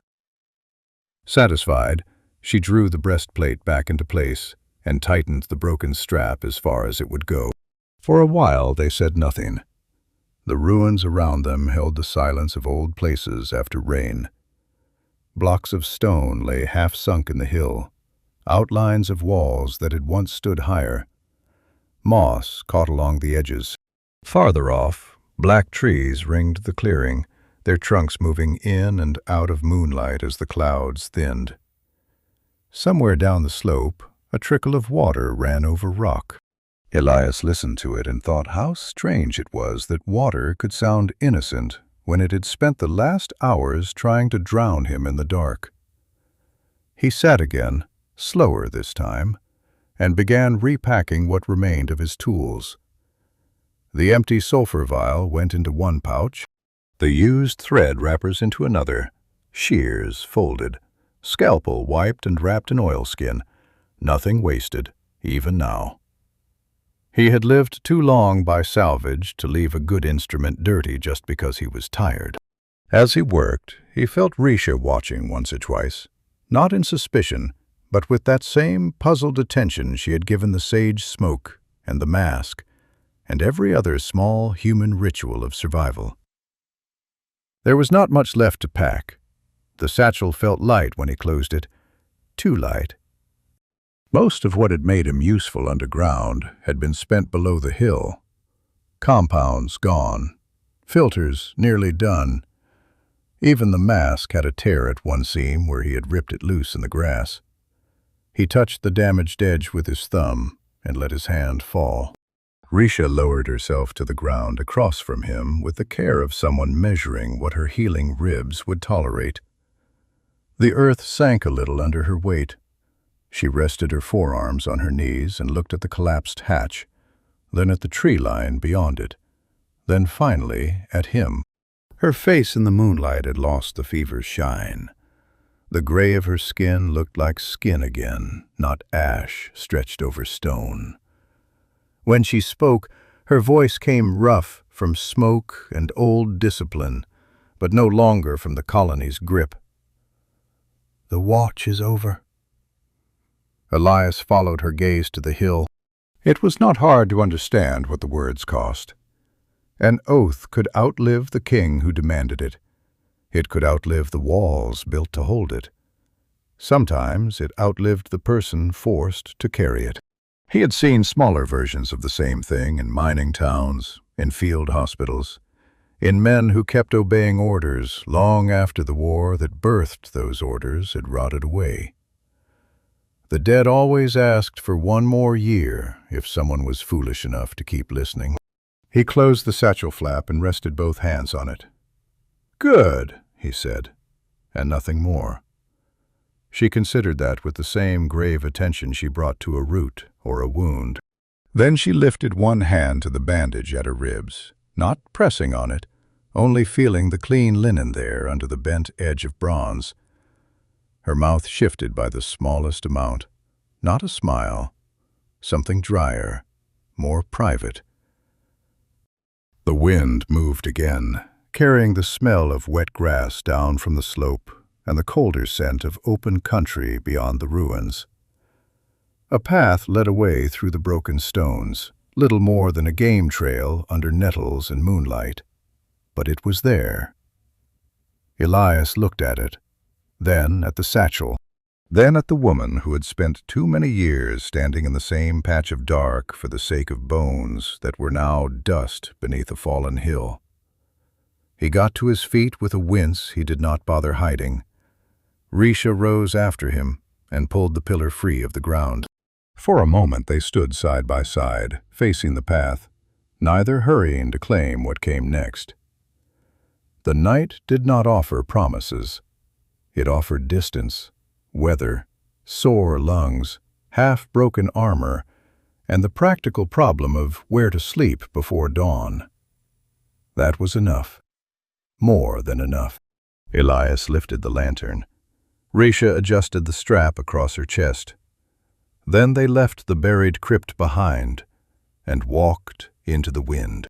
Satisfied, she drew the breastplate back into place and tightened the broken strap as far as it would go. For a while they said nothing. The ruins around them held the silence of old places after rain. Blocks of stone lay half sunk in the hill, outlines of walls that had once stood higher. Moss caught along the edges. Farther off, black trees ringed the clearing, their trunks moving in and out of moonlight as the clouds thinned. Somewhere down the slope, a trickle of water ran over rock. Elias listened to it and thought how strange it was that water could sound innocent when it had spent the last hours trying to drown him in the dark. He sat again, slower this time, and began repacking what remained of his tools. The empty sulfur vial went into one pouch, the used thread wrappers into another, shears folded, scalpel wiped and wrapped in oilskin, nothing wasted, even now. He had lived too long by salvage to leave a good instrument dirty just because he was tired. As he worked, he felt Risha watching once or twice, not in suspicion, but with that same puzzled attention she had given the sage smoke and the mask and every other small human ritual of survival. There was not much left to pack. The satchel felt light when he closed it, too light. Most of what had made him useful underground had been spent below the hill. Compounds gone, filters nearly done. Even the mask had a tear at one seam where he had ripped it loose in the grass. He touched the damaged edge with his thumb and let his hand fall. Risha lowered herself to the ground across from him with the care of someone measuring what her healing ribs would tolerate. The earth sank a little under her weight. She rested her forearms on her knees and looked at the collapsed hatch, then at the tree line beyond it, then finally at him. Her face in the moonlight had lost the fever's shine. The gray of her skin looked like skin again, not ash stretched over stone. When she spoke, her voice came rough from smoke and old discipline, but no longer from the colony's grip. "The watch is over." Elias followed her gaze to the hill. It was not hard to understand what the words cost. An oath could outlive the king who demanded it. It could outlive the walls built to hold it. Sometimes it outlived the person forced to carry it. He had seen smaller versions of the same thing in mining towns, in field hospitals, in men who kept obeying orders long after the war that birthed those orders had rotted away. The dead always asked for one more year if someone was foolish enough to keep listening. He closed the satchel flap and rested both hands on it. "Good," he said, and nothing more. She considered that with the same grave attention she brought to a root or a wound. Then she lifted one hand to the bandage at her ribs, not pressing on it, only feeling the clean linen there under the bent edge of bronze. Her mouth shifted by the smallest amount, not a smile, something drier, more private. The wind moved again, carrying the smell of wet grass down from the slope and the colder scent of open country beyond the ruins. A path led away through the broken stones, little more than a game trail under nettles and moonlight. But it was there. Elias looked at it, then at the satchel, then at the woman who had spent too many years standing in the same patch of dark for the sake of bones that were now dust beneath a fallen hill. He got to his feet with a wince he did not bother hiding. Risha rose after him and pulled the pillar free of the ground. For a moment they stood side by side, facing the path, neither hurrying to claim what came next. The night did not offer promises. It offered distance, weather, sore lungs, half-broken armor, and the practical problem of where to sleep before dawn. That was enough. More than enough. Elias lifted the lantern. Risha adjusted the strap across her chest. Then they left the buried crypt behind and walked into the wind.